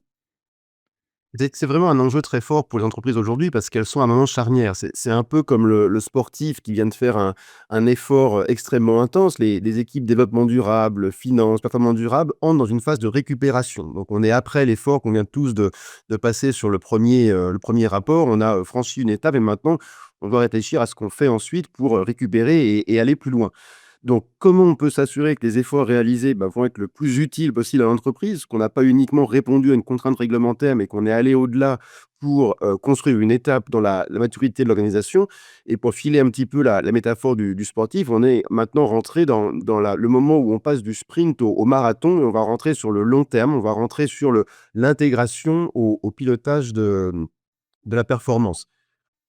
C'est vraiment un enjeu très fort pour les entreprises aujourd'hui parce qu'elles sont à un moment charnière. C'est un peu comme le sportif qui vient de faire un effort extrêmement intense. Les équipes développement durable, finance, performance durable entrent dans une phase de récupération. Donc, on est après l'effort qu'on vient tous de passer sur le premier rapport. On a franchi une étape et maintenant, on doit réfléchir à ce qu'on fait ensuite pour récupérer et aller plus loin. Donc, comment on peut s'assurer que les efforts réalisés vont être le plus utiles possible à l'entreprise, qu'on n'a pas uniquement répondu à une contrainte réglementaire, mais qu'on est allé au-delà pour construire une étape dans la maturité de l'organisation. Et pour filer un petit peu la métaphore du sportif, on est maintenant rentré dans le moment où on passe du sprint au marathon, et on va rentrer sur le long terme, on va rentrer sur l'intégration au pilotage de la performance.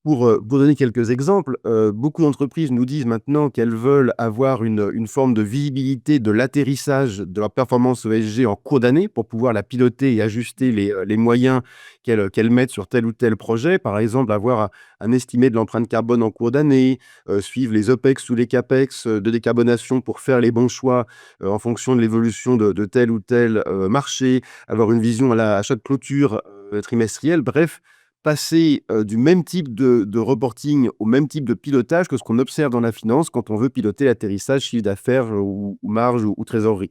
Pour donner quelques exemples, beaucoup d'entreprises nous disent maintenant qu'elles veulent avoir une forme de visibilité de l'atterrissage de leur performance ESG en cours d'année pour pouvoir la piloter et ajuster les moyens qu'elles mettent sur tel ou tel projet. Par exemple, avoir un estimé de l'empreinte carbone en cours d'année, suivre les OPEX ou les CAPEX de décarbonation pour faire les bons choix en fonction de l'évolution de tel ou tel marché, avoir une vision à chaque clôture trimestrielle. Bref, passer du même type de reporting au même type de pilotage que ce qu'on observe dans la finance quand on veut piloter l'atterrissage, chiffre d'affaires ou marge ou trésorerie.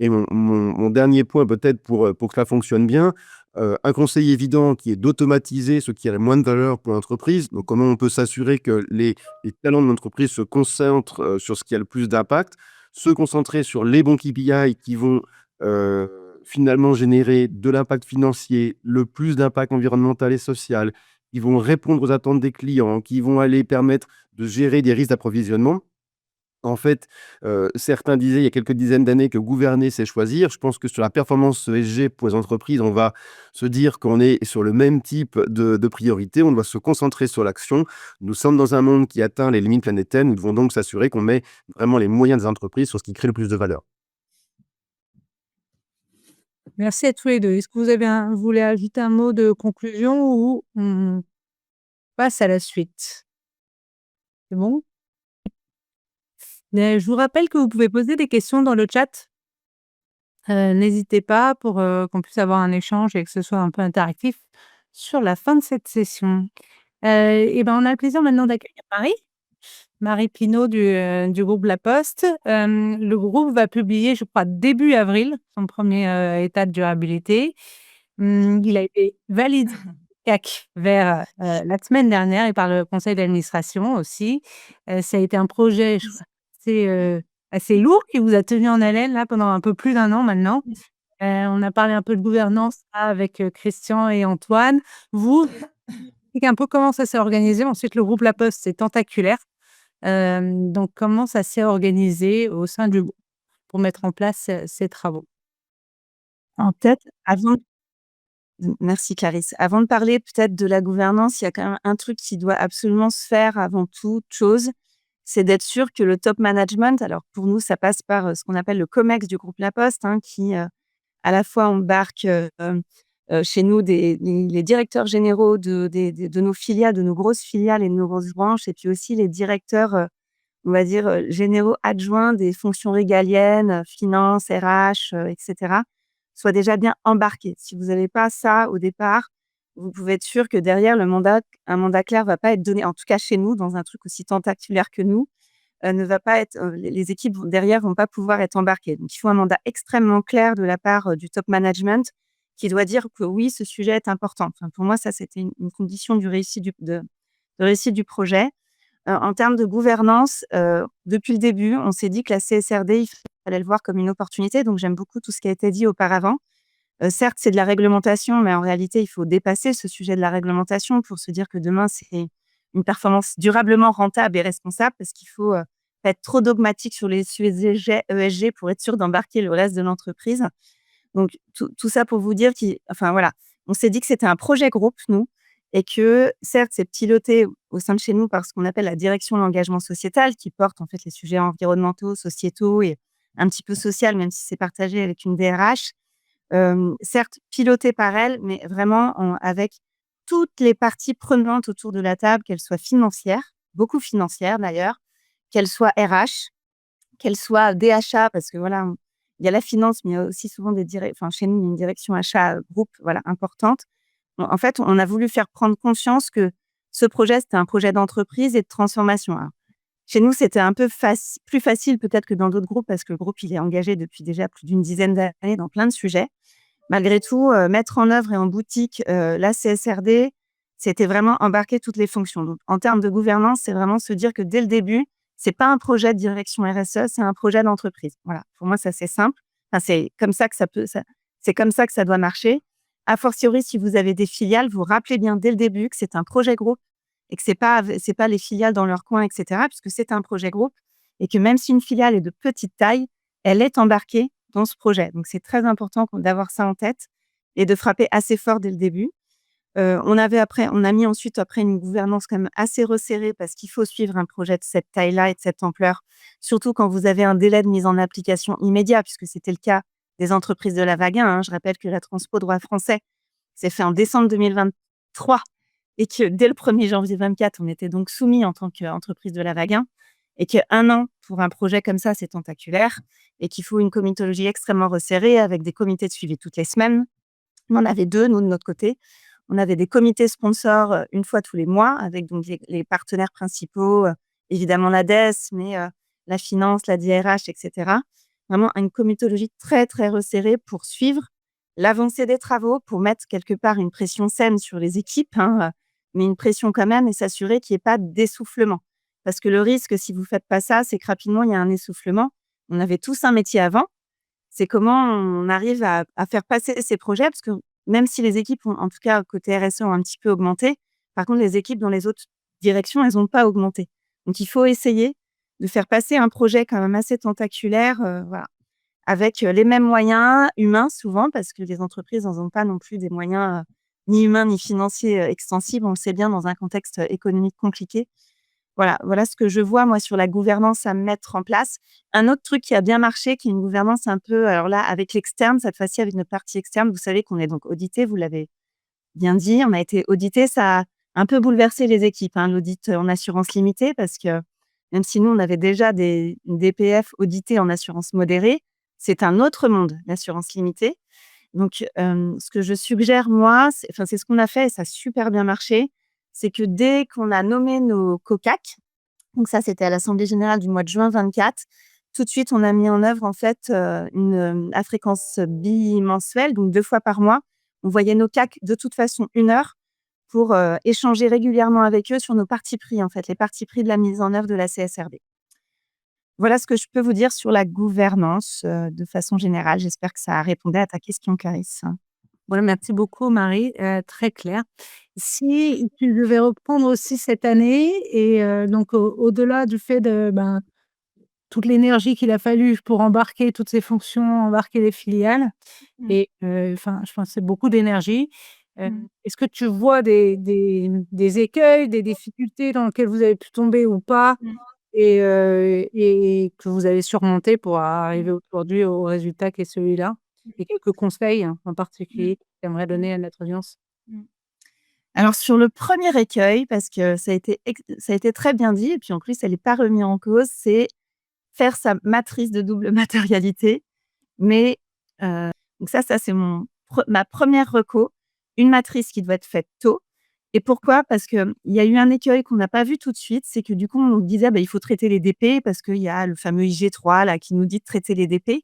Et mon dernier point peut-être pour que ça fonctionne bien, Un conseil évident qui est d'automatiser ce qui a le moins de valeur pour l'entreprise. Donc, comment on peut s'assurer que les talents de l'entreprise se concentrent sur ce qui a le plus d'impact, se concentrer sur les bons KPI qui vont finalement générer de l'impact financier, le plus d'impact environnemental et social, qui vont répondre aux attentes des clients, qui vont aller permettre de gérer des risques d'approvisionnement. En fait, certains disaient il y a quelques dizaines d'années que gouverner, c'est choisir. Je pense que sur la performance ESG pour les entreprises, on va se dire qu'on est sur le même type de priorité. On doit se concentrer sur l'action. Nous sommes dans un monde qui atteint les limites planétaires. Nous devons donc s'assurer qu'on met vraiment les moyens des entreprises sur ce qui crée le plus de valeur. Merci à tous les deux. Est-ce que vous voulez ajouter un mot de conclusion ou on passe à la suite? C'est bon? Mais je vous rappelle que vous pouvez poser des questions dans le chat. N'hésitez pas pour qu'on puisse avoir un échange et que ce soit un peu interactif sur la fin de cette session. Et ben, on a le plaisir maintenant d'accueillir Marie Pinault du groupe La Poste. Le groupe va publier, je crois, début avril, son premier état de durabilité. Il a été validé CAC vers la semaine dernière et par le conseil d'administration aussi. Ça a été un projet, je crois, assez lourd qui vous a tenu en haleine là pendant un peu plus d'1 an maintenant. On a parlé un peu de gouvernance là avec Christian et Antoine. Vous, expliquez un peu comment ça s'est organisé. Ensuite, le groupe La Poste, c'est tentaculaire. Donc comment ça s'est organisé au sein du groupe pour mettre en place ces travaux? En tête, merci Clarisse. Avant de parler peut-être de la gouvernance, il y a quand même un truc qui doit absolument se faire avant toute chose, c'est d'être sûr que le top management, alors pour nous, ça passe par ce qu'on appelle le COMEX du groupe La Poste, hein, qui à la fois embarque chez nous les directeurs généraux de nos filiales, de nos grosses filiales et de nos grosses branches, et puis aussi les directeurs, on va dire, généraux adjoints des fonctions régaliennes, finance, RH, etc., soient déjà bien embarqués. Si vous n'avez pas ça au départ, vous pouvez être sûr que derrière un mandat clair va pas être donné, en tout cas chez nous, dans un truc aussi tentaculaire que nous, ne va pas être, les équipes derrière vont pas pouvoir être embarquées. Donc il faut un mandat extrêmement clair de la part du top management qui doit dire que oui, ce sujet est important. Enfin, pour moi, ça, c'était une condition de réussite du projet. En termes de gouvernance, depuis le début, on s'est dit que la CSRD, il fallait le voir comme une opportunité. Donc, j'aime beaucoup tout ce qui a été dit auparavant. Certes, c'est de la réglementation, mais en réalité, il faut dépasser ce sujet de la réglementation pour se dire que demain, c'est une performance durablement rentable et responsable, parce qu'il faut pas être trop dogmatique sur les sujets ESG pour être sûr d'embarquer le reste de l'entreprise. Donc, tout ça pour vous dire enfin voilà, on s'est dit que c'était un projet groupe, nous, et que certes, c'est piloté au sein de chez nous par ce qu'on appelle la direction de l'engagement sociétal, qui porte en fait les sujets environnementaux, sociétaux et un petit peu social, même si c'est partagé avec une DRH. Certes, piloté par elle, mais vraiment avec toutes les parties prenantes autour de la table, qu'elles soient financières, beaucoup financières d'ailleurs, qu'elles soient RH, qu'elles soient DHA, parce que voilà, il y a la finance, mais il y a aussi souvent chez nous, il y a une direction achat groupe, voilà, importante. En fait, on a voulu faire prendre conscience que ce projet, c'était un projet d'entreprise et de transformation. Alors, chez nous, c'était un peu plus facile peut-être que dans d'autres groupes, parce que le groupe, il est engagé depuis déjà plus d'une dizaine d'années dans plein de sujets. Malgré tout, mettre en œuvre et en boutique la CSRD, c'était vraiment embarquer toutes les fonctions. Donc, en termes de gouvernance, c'est vraiment se dire que dès le début, c'est pas un projet de direction RSE, c'est un projet d'entreprise. Voilà, pour moi, ça, c'est simple. Enfin, c'est comme ça que c'est comme ça que ça doit marcher. A fortiori, si vous avez des filiales, vous rappelez bien dès le début que c'est un projet groupe et que c'est pas les filiales dans leur coin, etc., puisque c'est un projet groupe, et que même si une filiale est de petite taille, elle est embarquée dans ce projet. Donc, c'est très important d'avoir ça en tête et de frapper assez fort dès le début. On a mis ensuite après une gouvernance quand même assez resserrée, parce qu'il faut suivre un projet de cette taille-là et de cette ampleur, surtout quand vous avez un délai de mise en application immédiat, puisque c'était le cas des entreprises de la Vague 1, hein. Je rappelle que la transpo droit français s'est fait en décembre 2023 et que dès le 1er janvier 2024, on était donc soumis en tant qu'entreprise de la Vague 1, et qu'1 an pour un projet comme ça, c'est tentaculaire, et qu'il faut une comitologie extrêmement resserrée avec des comités de suivi toutes les semaines. On en avait 2, nous, de notre côté. On avait des comités sponsors une fois tous les mois avec donc les partenaires principaux, évidemment la DES, mais la finance, la DRH, etc. Vraiment une comitologie très, très resserrée pour suivre l'avancée des travaux pour mettre quelque part une pression saine sur les équipes, hein, mais une pression quand même et s'assurer qu'il n'y ait pas d'essoufflement. Parce que le risque, si vous ne faites pas ça, c'est que rapidement, il y a un essoufflement. On avait tous un métier avant. C'est comment on arrive à faire passer ces projets, parce que même si les équipes ont, en tout cas côté RSE, ont un petit peu augmenté, par contre, les équipes dans les autres directions, elles n'ont pas augmenté. Donc, il faut essayer de faire passer un projet quand même assez tentaculaire, voilà, avec les mêmes moyens humains souvent, parce que les entreprises n'ont pas non plus des moyens ni humains ni financiers extensibles. On le sait bien dans un contexte économique compliqué. Voilà ce que je vois moi sur la gouvernance à mettre en place. Un autre truc qui a bien marché, qui est une gouvernance un peu, alors là, avec l'externe, cette fois-ci avec notre partie externe. Vous savez qu'on est donc audité, vous l'avez bien dit, on a été audité. Ça a un peu bouleversé les équipes, hein, l'audit en assurance limitée, parce que même si nous, on avait déjà une DPF auditée en assurance modérée, c'est un autre monde, l'assurance limitée. Donc, ce que je suggère, moi, c'est ce qu'on a fait et ça a super bien marché, c'est que dès qu'on a nommé nos COCAC, donc ça, c'était à l'assemblée générale du mois de juin 24, tout de suite, on a mis en œuvre, en fait, à fréquence bimensuelle, donc 2 fois par mois. On voyait nos CAC de toute façon 1 heure pour échanger régulièrement avec eux sur nos partis pris, en fait, les partis pris de la mise en œuvre de la CSRD. Voilà ce que je peux vous dire sur la gouvernance, de façon générale. J'espère que ça a répondu à ta question, Clarisse. Voilà, merci beaucoup Marie, très clair. Si tu devais reprendre aussi cette année et donc au-delà du fait de, toute l'énergie qu'il a fallu pour embarquer toutes ces fonctions, embarquer les filiales et enfin, je pense que c'est beaucoup d'énergie. Est-ce que tu vois des écueils, des difficultés dans lesquelles vous avez pu tomber ou pas et que vous avez surmonté pour arriver aujourd'hui au résultat qui est celui-là? Et quelques conseils, hein, en particulier que tu aimerais donner à notre audience? Alors sur le premier écueil, parce que ça a été très bien dit et puis en plus elle n'est pas remise en cause, c'est faire sa matrice de double matérialité. Mais donc ça c'est ma première reco, une matrice qui doit être faite tôt. Et pourquoi? Parce qu'il y a eu un écueil qu'on n'a pas vu tout de suite, c'est que du coup on nous disait: «Il faut traiter les DP» parce qu'il y a le fameux IG3 là qui nous dit de traiter les DP.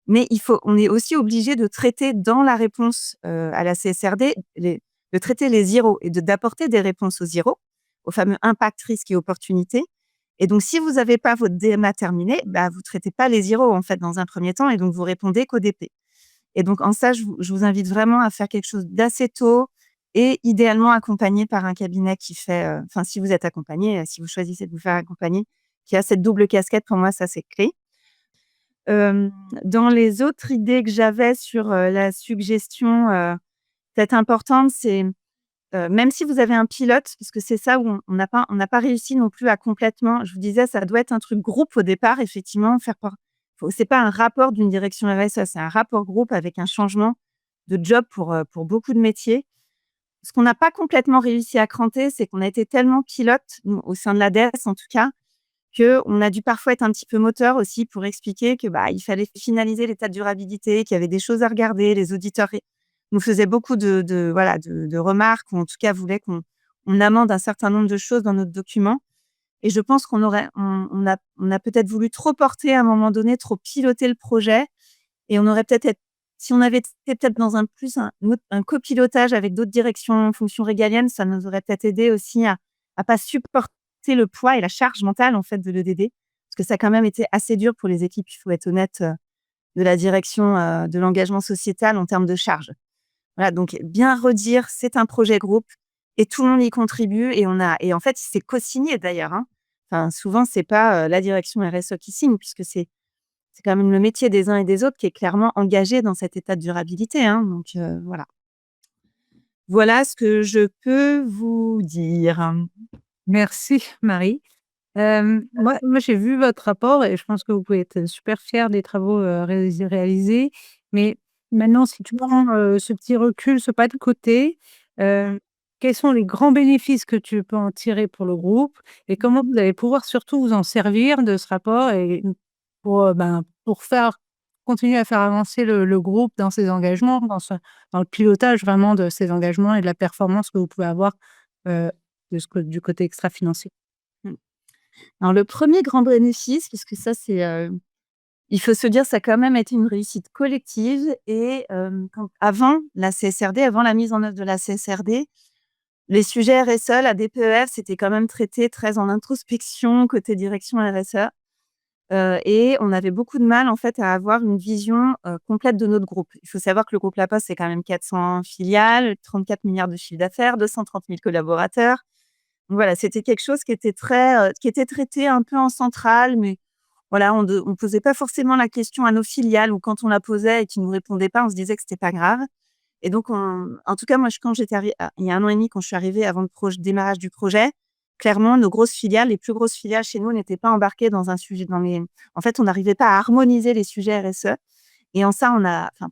Mais on est aussi obligé de traiter dans la réponse, à la CSRD de traiter les zeros et d'apporter des réponses aux zeros, au fameux impact, risque et opportunité. Et donc si vous n'avez pas votre DMA terminé, vous traitez pas les zeros en fait dans un premier temps et donc vous répondez qu'au DP. Et donc en ça, je vous invite vraiment à faire quelque chose d'assez tôt et idéalement accompagné par un cabinet qui fait, enfin si vous êtes accompagné, si vous choisissez de vous faire accompagner, qui a cette double casquette, pour moi ça c'est clé. Dans les autres idées que j'avais sur, la suggestion, peut-être importante, c'est, même si vous avez un pilote, parce que c'est ça où on n'a pas réussi non plus à complètement, je vous disais, ça doit être un truc groupe au départ, effectivement, c'est pas un rapport d'une direction RSE, c'est un rapport groupe avec un changement de job pour beaucoup de métiers. Ce qu'on n'a pas complètement réussi à cranter, c'est qu'on a été tellement pilote, nous, au sein de l'ADES en tout cas, qu'on a dû parfois être un petit peu moteur aussi pour expliquer que, il fallait finaliser l'état de durabilité, qu'il y avait des choses à regarder. Les auditeurs nous faisaient beaucoup de remarques ou en tout cas voulaient qu'on amende un certain nombre de choses dans notre document. Et je pense on a peut-être voulu trop porter à un moment donné, trop piloter le projet et on aurait si on avait été peut-être dans un copilotage avec d'autres directions, fonctions régaliennes, ça nous aurait peut-être aidé aussi à pas supporter le poids et la charge mentale en fait de l'EDD. Parce que ça a quand même été assez dur pour les équipes, il faut être honnête, de la direction, de l'engagement sociétal en termes de charge. Voilà, donc bien redire, c'est un projet groupe et tout le monde y contribue et en fait, c'est co-signé d'ailleurs, hein. Enfin, souvent, c'est pas, la direction RSE qui signe puisque c'est quand même le métier des uns et des autres qui est clairement engagé dans cet état de durabilité, hein, donc voilà. Voilà ce que je peux vous dire. Merci Marie. Moi j'ai vu votre rapport et je pense que vous pouvez être super fiers des travaux, réalisés. Mais maintenant si tu prends, ce petit recul, ce pas de côté, heu, quels sont les grands bénéfices que tu peux en tirer pour le groupe? Et comment vous allez pouvoir surtout vous en servir de ce rapport et pour, pour continuer à faire avancer le groupe dans ses engagements, dans le pilotage vraiment de ses engagements et de la performance que vous pouvez avoir, heu, du côté extra-financier? Mmh. Alors le premier grand bénéfice, puisque ça c'est, il faut se dire, ça a quand même été une réussite collective et avant la CSRD, avant la mise en œuvre de la CSRD, les sujets RSE, la DPEF, c'était quand même traité très en introspection côté direction RSE. Et on avait beaucoup de mal, en fait, à avoir une vision complète de notre groupe. Il faut savoir que le groupe La Poste, c'est quand même 400 filiales, 34 milliards de chiffre d'affaires, 230 000 collaborateurs. Donc voilà, c'était quelque chose qui était traité un peu en centrale, mais voilà, on posait pas forcément la question à nos filiales ou quand on la posait et qu'ils nous répondaient pas, on se disait que c'était pas grave. Et donc en tout cas, moi, quand j'étais arrivée il y a 1 an et demi, quand je suis arrivée avant le démarrage du projet, clairement, nos grosses filiales, les plus grosses filiales chez nous n'étaient pas embarquées dans un sujet en fait, on n'arrivait pas à harmoniser les sujets RSE et en ça,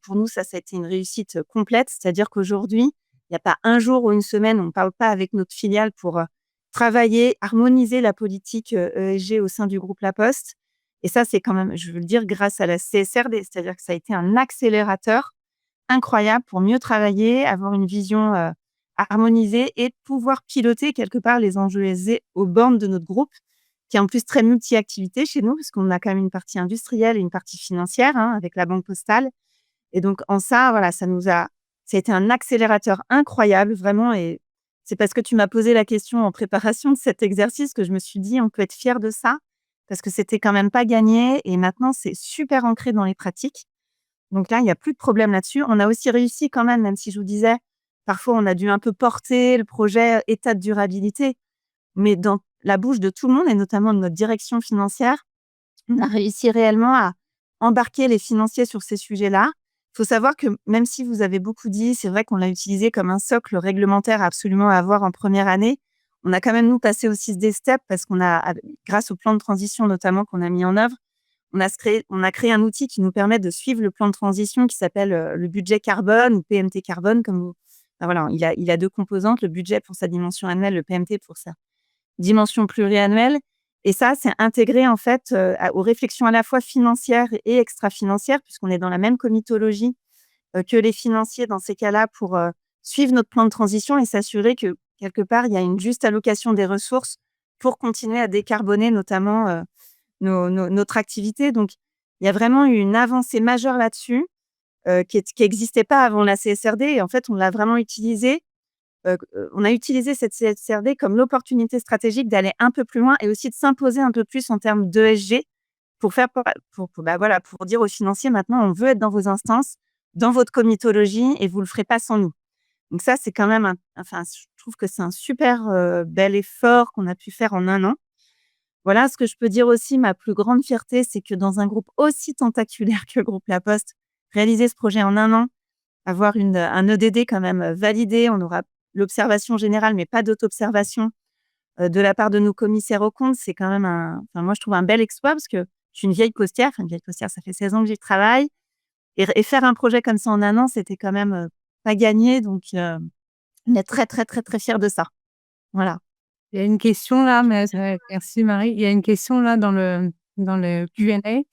pour nous, ça a été une réussite complète. C'est-à-dire qu'aujourd'hui, il n'y a pas un jour ou une semaine, on ne parle pas avec notre filiale pour travailler, harmoniser la politique ESG au sein du groupe La Poste. Et ça, c'est quand même, je veux le dire, grâce à la CSRD. C'est-à-dire que ça a été un accélérateur incroyable pour mieux travailler, avoir une vision harmonisée et pouvoir piloter quelque part les enjeux ESG aux bornes de notre groupe, qui est en plus très multi-activité chez nous, parce qu'on a quand même une partie industrielle et une partie financière avec la Banque Postale. Et donc, en ça, voilà, ça a été un accélérateur incroyable, vraiment. Et c'est parce que tu m'as posé la question en préparation de cet exercice que je me suis dit, on peut être fier de ça, parce que c'était quand même pas gagné. Et maintenant, c'est super ancré dans les pratiques. Donc là, il n'y a plus de problème là-dessus. On a aussi réussi quand même si je vous disais, parfois, on a dû un peu porter le projet état de durabilité. Mais dans la bouche de tout le monde et notamment de notre direction financière, on a réussi réellement à embarquer les financiers sur ces sujets-là. Il faut savoir que même si vous avez beaucoup dit, c'est vrai qu'on l'a utilisé comme un socle réglementaire absolument à avoir en première année, on a quand même, nous, passé aussi des steps parce grâce au plan de transition notamment qu'on a mis en œuvre, on a créé un outil qui nous permet de suivre le plan de transition qui s'appelle le budget carbone ou PMT carbone. Voilà, il a 2 composantes, le budget pour sa dimension annuelle, le PMT pour sa dimension pluriannuelle. Et ça, c'est intégré en fait aux réflexions à la fois financières et extra-financières, puisqu'on est dans la même comitologie que les financiers dans ces cas-là pour suivre notre plan de transition et s'assurer que quelque part, il y a une juste allocation des ressources pour continuer à décarboner notamment notre activité. Donc, il y a vraiment eu une avancée majeure là-dessus qui n'existait pas avant la CSRD. Et en fait, on l'a vraiment utilisée. On a utilisé cette CSRD comme l'opportunité stratégique d'aller un peu plus loin et aussi de s'imposer un peu plus en termes d'ESG pour pour dire aux financiers, maintenant, on veut être dans vos instances, dans votre comitologie et vous le ferez pas sans nous. Donc ça, c'est quand même je trouve que c'est un super bel effort qu'on a pu faire en 1 an. Voilà, ce que je peux dire aussi, ma plus grande fierté, c'est que dans un groupe aussi tentaculaire que le groupe La Poste, réaliser ce projet en 1 an, avoir un EDD quand même validé, on aura l'observation générale, mais pas d'auto-observation de la part de nos commissaires aux comptes, c'est quand même moi, je trouve un bel exploit parce que je suis une vieille postière, ça fait 16 ans que j'y travaille et faire un projet comme ça en 1 an, c'était quand même pas gagné. Donc, on est très, très, très, très fiers de ça. Voilà. Il y a une question là, mais merci Marie. Il y a une question là dans le Q&A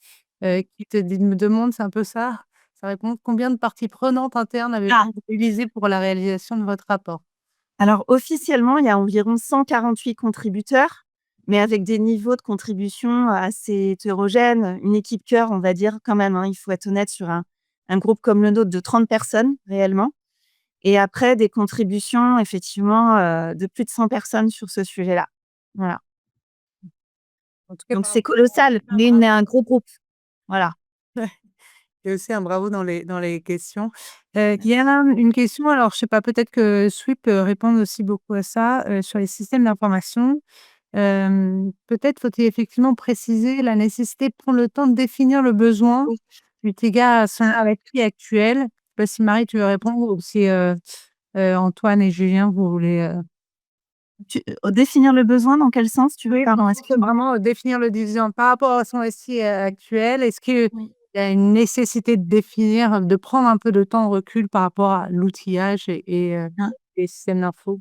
me demande, c'est un peu ça. Ça répond combien de parties prenantes internes avez-vous mobilisées pour la réalisation de votre rapport? Alors, officiellement, il y a environ 148 contributeurs, mais avec des niveaux de contribution assez hétérogènes. Une équipe cœur, on va dire quand même, il faut être honnête, sur un groupe comme le nôtre de 30 personnes réellement. Et après, des contributions effectivement de plus de 100 personnes sur ce sujet-là. Voilà. En tout cas, Donc c'est colossal, mais on est un gros groupe. Voilà. et aussi un bravo dans les questions. Il y a une question, alors je sais pas, peut-être que Sweep peut répondre aussi beaucoup à ça, sur les systèmes d'information. Peut-être faut-il effectivement préciser la nécessité de prendre le temps de définir le besoin Oui. eu égard à son RFP actuel. Je sais pas si Marie, tu veux répondre ou si Antoine et Julien, vous voulez. Définir le besoin dans quel sens tu veux? Pardon, Est-ce que vraiment définir le besoin par rapport à son SI actuel? Est-ce qu'il Oui. y a une nécessité de définir, de prendre un peu de temps de recul par rapport à l'outillage et Hein? les systèmes d'info?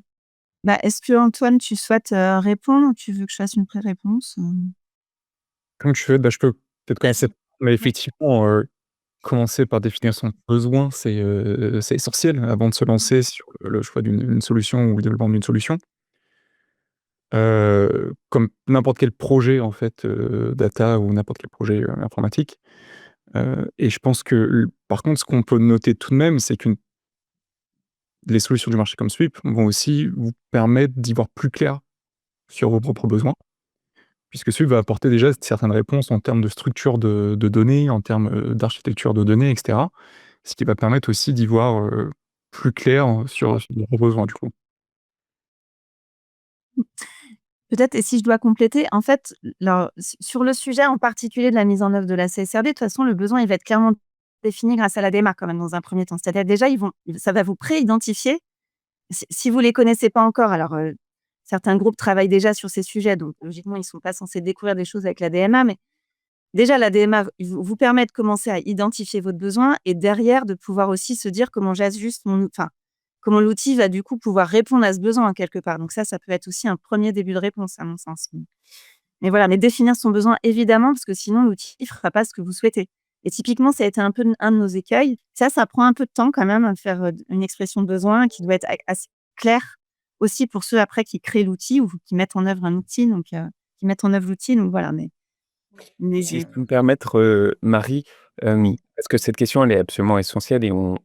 Est-ce que Antoine, tu souhaites répondre ou tu veux que je fasse une pré-réponse? Comme tu veux, je peux peut-être commencer. Mais effectivement, commencer par définir son besoin, c'est essentiel avant de se lancer sur le choix d'une solution ou le développement d'une solution. comme n'importe quel projet en fait, data ou n'importe quel projet, informatique. Et je pense que par contre, ce qu'on peut noter tout de même, c'est que les solutions du marché comme Sweep vont aussi vous permettre d'y voir plus clair sur vos propres besoins, puisque Sweep va apporter déjà certaines réponses en termes de structure de données, en termes, d'architecture de données et cetera. Ce qui va permettre aussi d'y voir, plus clair sur vos besoins du coup. Peut-être, et si je dois compléter, en fait, sur le sujet en particulier de la mise en œuvre de la CSRD, de toute façon, le besoin, il va être clairement défini grâce à la DMA quand même dans un premier temps. C'est-à-dire déjà, ça va vous pré-identifier. Si vous les connaissez pas encore, alors certains groupes travaillent déjà sur ces sujets, donc logiquement, ils sont pas censés découvrir des choses avec la DMA, mais déjà la DMA vous permet de commencer à identifier votre besoin et derrière de pouvoir aussi se dire comment j'ajuste comment l'outil va du coup pouvoir répondre à ce besoin quelque part. Donc ça peut être aussi un premier début de réponse à mon sens. Mais voilà, mais définir son besoin évidemment parce que sinon l'outil ne fera pas ce que vous souhaitez. Et typiquement, ça a été un de nos écueils. Ça prend un peu de temps quand même à faire une expression de besoin qui doit être assez claire aussi pour ceux après qui créent l'outil ou qui mettent en œuvre un outil, donc qui mettent en œuvre l'outil. Donc voilà, Si je peux me permettre, Marie, oui. parce que cette question, elle est absolument essentielle et heu,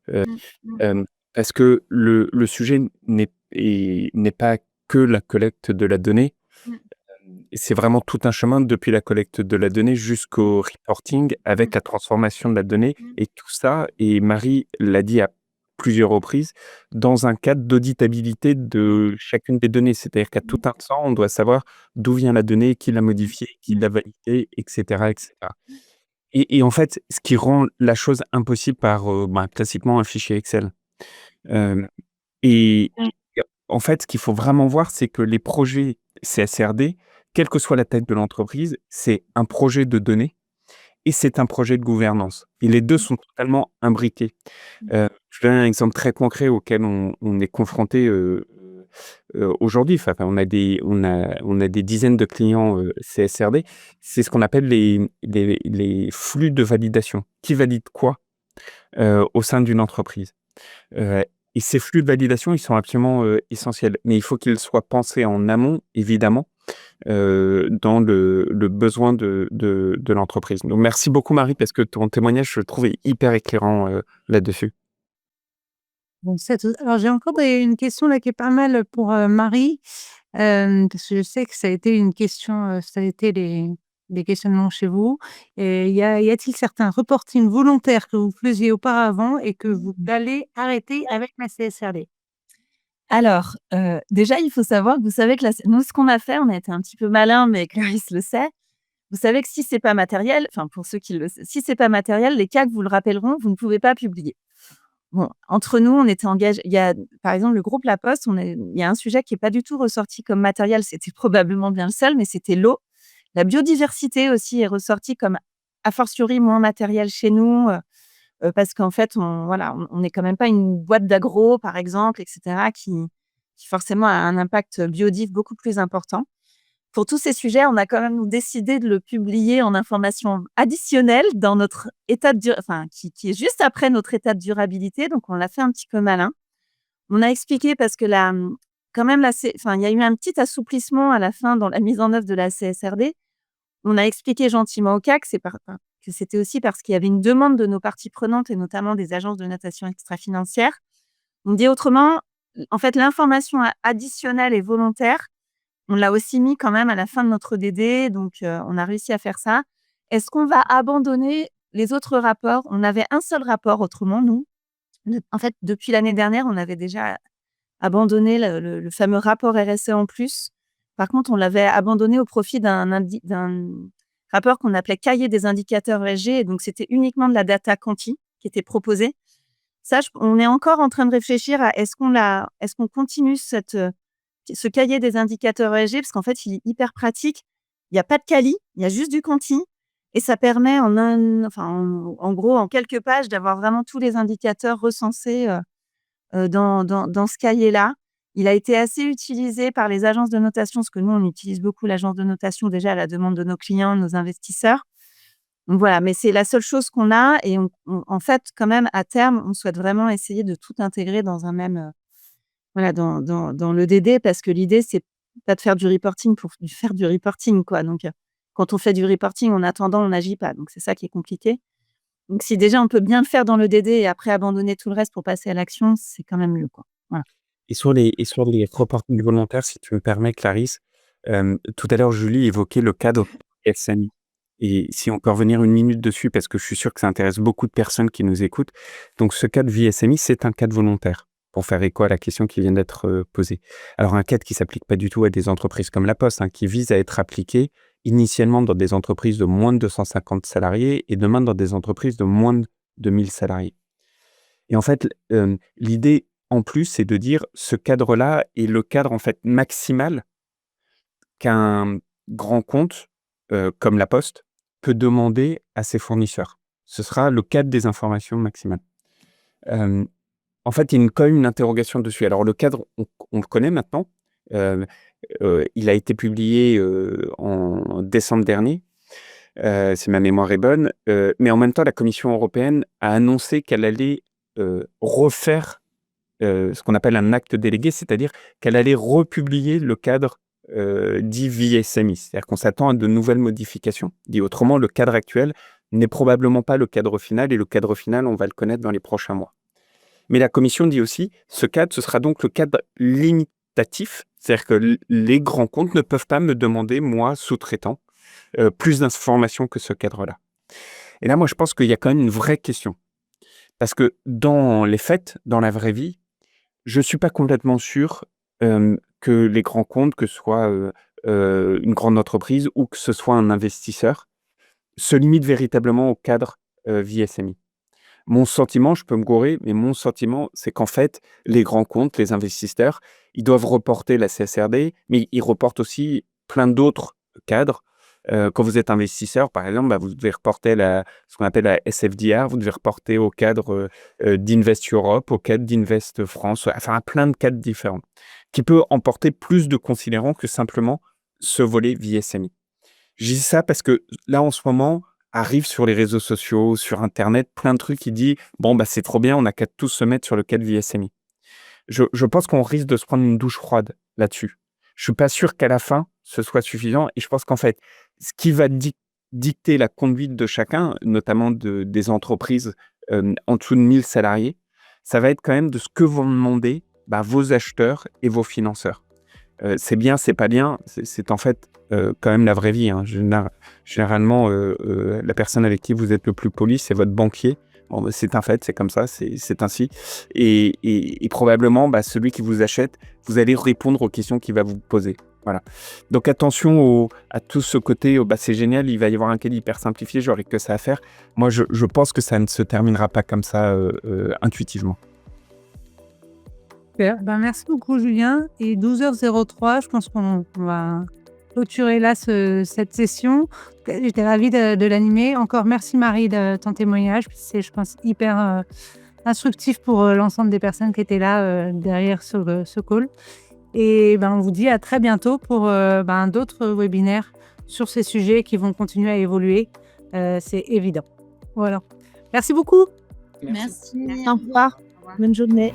Mmh, mmh, parce que le sujet n'est pas que la collecte de la donnée. mmh, C'est vraiment tout un chemin depuis la collecte de la donnée jusqu'au reporting mmh, avec la transformation de la donnée mmh, et tout ça, et Marie l'a dit à plusieurs reprises, dans un cadre d'auditabilité de chacune des données. C'est-à-dire qu'à tout mmh, instant, on doit savoir d'où vient la donnée, qui l'a mmh, modifiée, qui mmh, l'a validée, et cetera, et cetera. Et en fait, ce qui rend la chose impossible par, classiquement un fichier Excel. Hem et mmh. en fait, ce qu'il faut vraiment voir, c'est que les projets CSRD, quelle que soit la taille de l'entreprise, c'est un projet de données et c'est un projet de gouvernance, et les 2 sont totalement imbriqués. Je donne un exemple très concret auquel on est confronté, aujourd'hui. Enfin, on a des dizaines de clients, CSRD. C'est ce qu'on appelle les flux de validation. Qui valide quoi, au sein d'une entreprise? Heu et ces flux de validation, ils sont absolument, essentiels. Mais il faut qu'ils soient pensés en amont, évidemment, dans le besoin de l'entreprise. Donc merci beaucoup Marie, parce que ton témoignage, je le trouve, est hyper éclairant, là-dessus. Bon, alors j'ai encore une question là qui est pas mal pour, Marie, parce que je sais que ça a été une question, ça a été des questionnements chez vous. Et y a-t-il certains reportings volontaires que vous faisiez auparavant et que vous allez arrêter avec la CSRD? Alors, déjà, il faut savoir que vous savez que nous, ce qu'on a fait, on a été un petit peu malin, mais Clarisse le sait. Vous savez que si c'est pas matériel, enfin pour ceux qui le s si c'est pas matériel, les CAC vous le rappelleront, vous ne pouvez pas publier. Bon, entre nous, on était engagés. Il y a, par exemple, le groupe La Poste, il y a un sujet qui est pas du tout ressorti comme matériel, c'était probablement bien le seul, mais c'était l'eau. La biodiversité aussi est ressortie comme a fortiori moins matériel chez nous, parce qu'en fait, on est quand même pas une boîte d'agro, par exemple, et cetera, qui forcément a un impact biodiv beaucoup plus important. Pour tous ces sujets, on a quand même décidé de le publier en information additionnelle dans notre état qui est juste après notre état de durabilité, donc on l'a fait un petit peu malin. On a expliqué parce que quand même il y a eu un petit assouplissement à la fin dans la mise en œuvre de la CSRD. On a expliqué gentiment au CAC, que c'était aussi parce qu'il y avait une demande de nos parties prenantes et notamment des agences de notation extra-financière. On dit autrement, en fait, l'information additionnelle et volontaire, on l'a aussi mis quand même à la fin de notre DD, donc on a réussi à faire ça. Est-ce qu'on va abandonner les autres rapports? On avait un seul rapport autrement, nous. En fait, depuis l'année dernière, on avait déjà abandonné le fameux rapport RSE en plus. Par contre, on l'avait abandonné au profit d'un rapport qu'on appelait cahier des indicateurs ESG, et donc c'était uniquement de la data quanti qui était proposée. Ça, on est encore en train de réfléchir à est-ce qu'on continue ce cahier des indicateurs ESG, parce qu'en fait, il est hyper pratique. Il y a pas de quali, il y a juste du quanti, et ça permet en gros, en quelques pages, d'avoir vraiment tous les indicateurs recensés, dans ce cahier-là. Il a été assez utilisé par les agences de notation, parce que nous, on utilise beaucoup l'agence de notation déjà à la demande de nos clients, nos investisseurs. Donc voilà, mais c'est la seule chose qu'on a, et en fait, quand même, à terme, on souhaite vraiment essayer de tout intégrer dans un même, voilà, dans le DD, parce que l'idée, c'est pas de faire du reporting pour faire du reporting, quoi. Donc, quand on fait du reporting en attendant, on n'agit pas. Donc, c'est ça qui est compliqué. Donc, si déjà on peut bien le faire dans le DD et après abandonner tout le reste pour passer à l'action, c'est quand même mieux, quoi. Voilà. Et sur les reporting volontaires, si tu me permets, Clarisse, tout à l'heure, Julie évoquait le cadre SMI. Et si on peut revenir une minute dessus, parce que je suis sûr que ça intéresse beaucoup de personnes qui nous écoutent. Donc, ce cadre VSMI, c'est un cadre volontaire, pour faire écho à la question qui vient d'être posée. Alors, un cadre qui ne s'applique pas du tout à des entreprises comme La Poste, qui vise à être appliqué initialement dans des entreprises de moins de 250 salariés et demain dans des entreprises de moins de 1000 salariés. Et en fait, l'idée, en plus, c'est de dire ce cadre-là est le cadre en fait maximal qu'un grand compte comme La Poste peut demander à ses fournisseurs. Ce sera le cadre des informations maximales. En fait, il y a quand même une interrogation dessus. Alors, le cadre, on le connaît maintenant. Il a été publié en décembre dernier. Si ma mémoire est bonne. Mais en même temps, la Commission européenne a annoncé qu'elle allait refaire ce qu'on appelle un acte délégué, c'est-à-dire qu'elle allait republier le cadre dit VSMI. C'est-à-dire qu'on s'attend à de nouvelles modifications. Dit autrement, le cadre actuel n'est probablement pas le cadre final, et le cadre final, on va le connaître dans les prochains mois. Mais la Commission dit aussi, ce cadre, ce sera donc le cadre limitatif, c'est-à-dire que les grands comptes ne peuvent pas me demander, moi, sous-traitant, plus d'informations que ce cadre-là. Et là, moi, je pense qu'il y a quand même une vraie question. Parce que dans les faits, dans la vraie vie, je ne suis pas complètement sûr que les grands comptes, que ce soit une grande entreprise ou que ce soit un investisseur, se limitent véritablement au cadre VSMI. Mon sentiment, je peux me gourer, mais mon sentiment, c'est qu'en fait, les grands comptes, les investisseurs, ils doivent reporter la CSRD, mais ils reportent aussi plein d'autres cadres. Quand vous êtes investisseur, par exemple, vous devez reporter ce qu'on appelle la SFDR, vous devez reporter au cadre d'Invest Europe, au cadre d'Invest France, enfin à plein de cadres différents, qui peut emporter plus de considérants que simplement ce volet VSMI. Je dis ça parce que là, en ce moment, arrive sur les réseaux sociaux, sur Internet, plein de trucs qui disent « Bon, c'est trop bien, on n'a qu'à tous se mettre sur le cadre VSMI ». Je pense qu'on risque de se prendre une douche froide là-dessus. Je suis pas sûr qu'à la fin, ce soit suffisant. Et je pense qu'en fait, ce qui va dicter la conduite de chacun, notamment des entreprises en dessous de 1000 salariés, ça va être quand même de ce que vont demander vos acheteurs et vos financeurs. C'est bien, c'est pas bien, c'est en fait quand même la vraie vie. Généralement, la personne avec qui vous êtes le plus poli, c'est votre banquier. Bon, c'est un fait, c'est comme ça, c'est ainsi. Et probablement, celui qui vous achète, vous allez répondre aux questions qu'il va vous poser. Voilà. Donc attention à tout ce côté, c'est génial, il va y avoir un cadre hyper simplifié, j'aurai que ça à faire. Moi, je pense que ça ne se terminera pas comme ça intuitivement. Super. Merci beaucoup, Julien. Et 12h03, je pense qu'on va clôturer là cette session. J'étais ravie de l'animer. Encore merci, Marie, de ton témoignage. C'est, je pense, hyper instructif pour l'ensemble des personnes qui étaient là derrière ce call. Et on vous dit à très bientôt pour d'autres webinaires sur ces sujets qui vont continuer à évoluer. C'est évident. Voilà. Merci beaucoup. Merci. Au revoir. Bonne journée.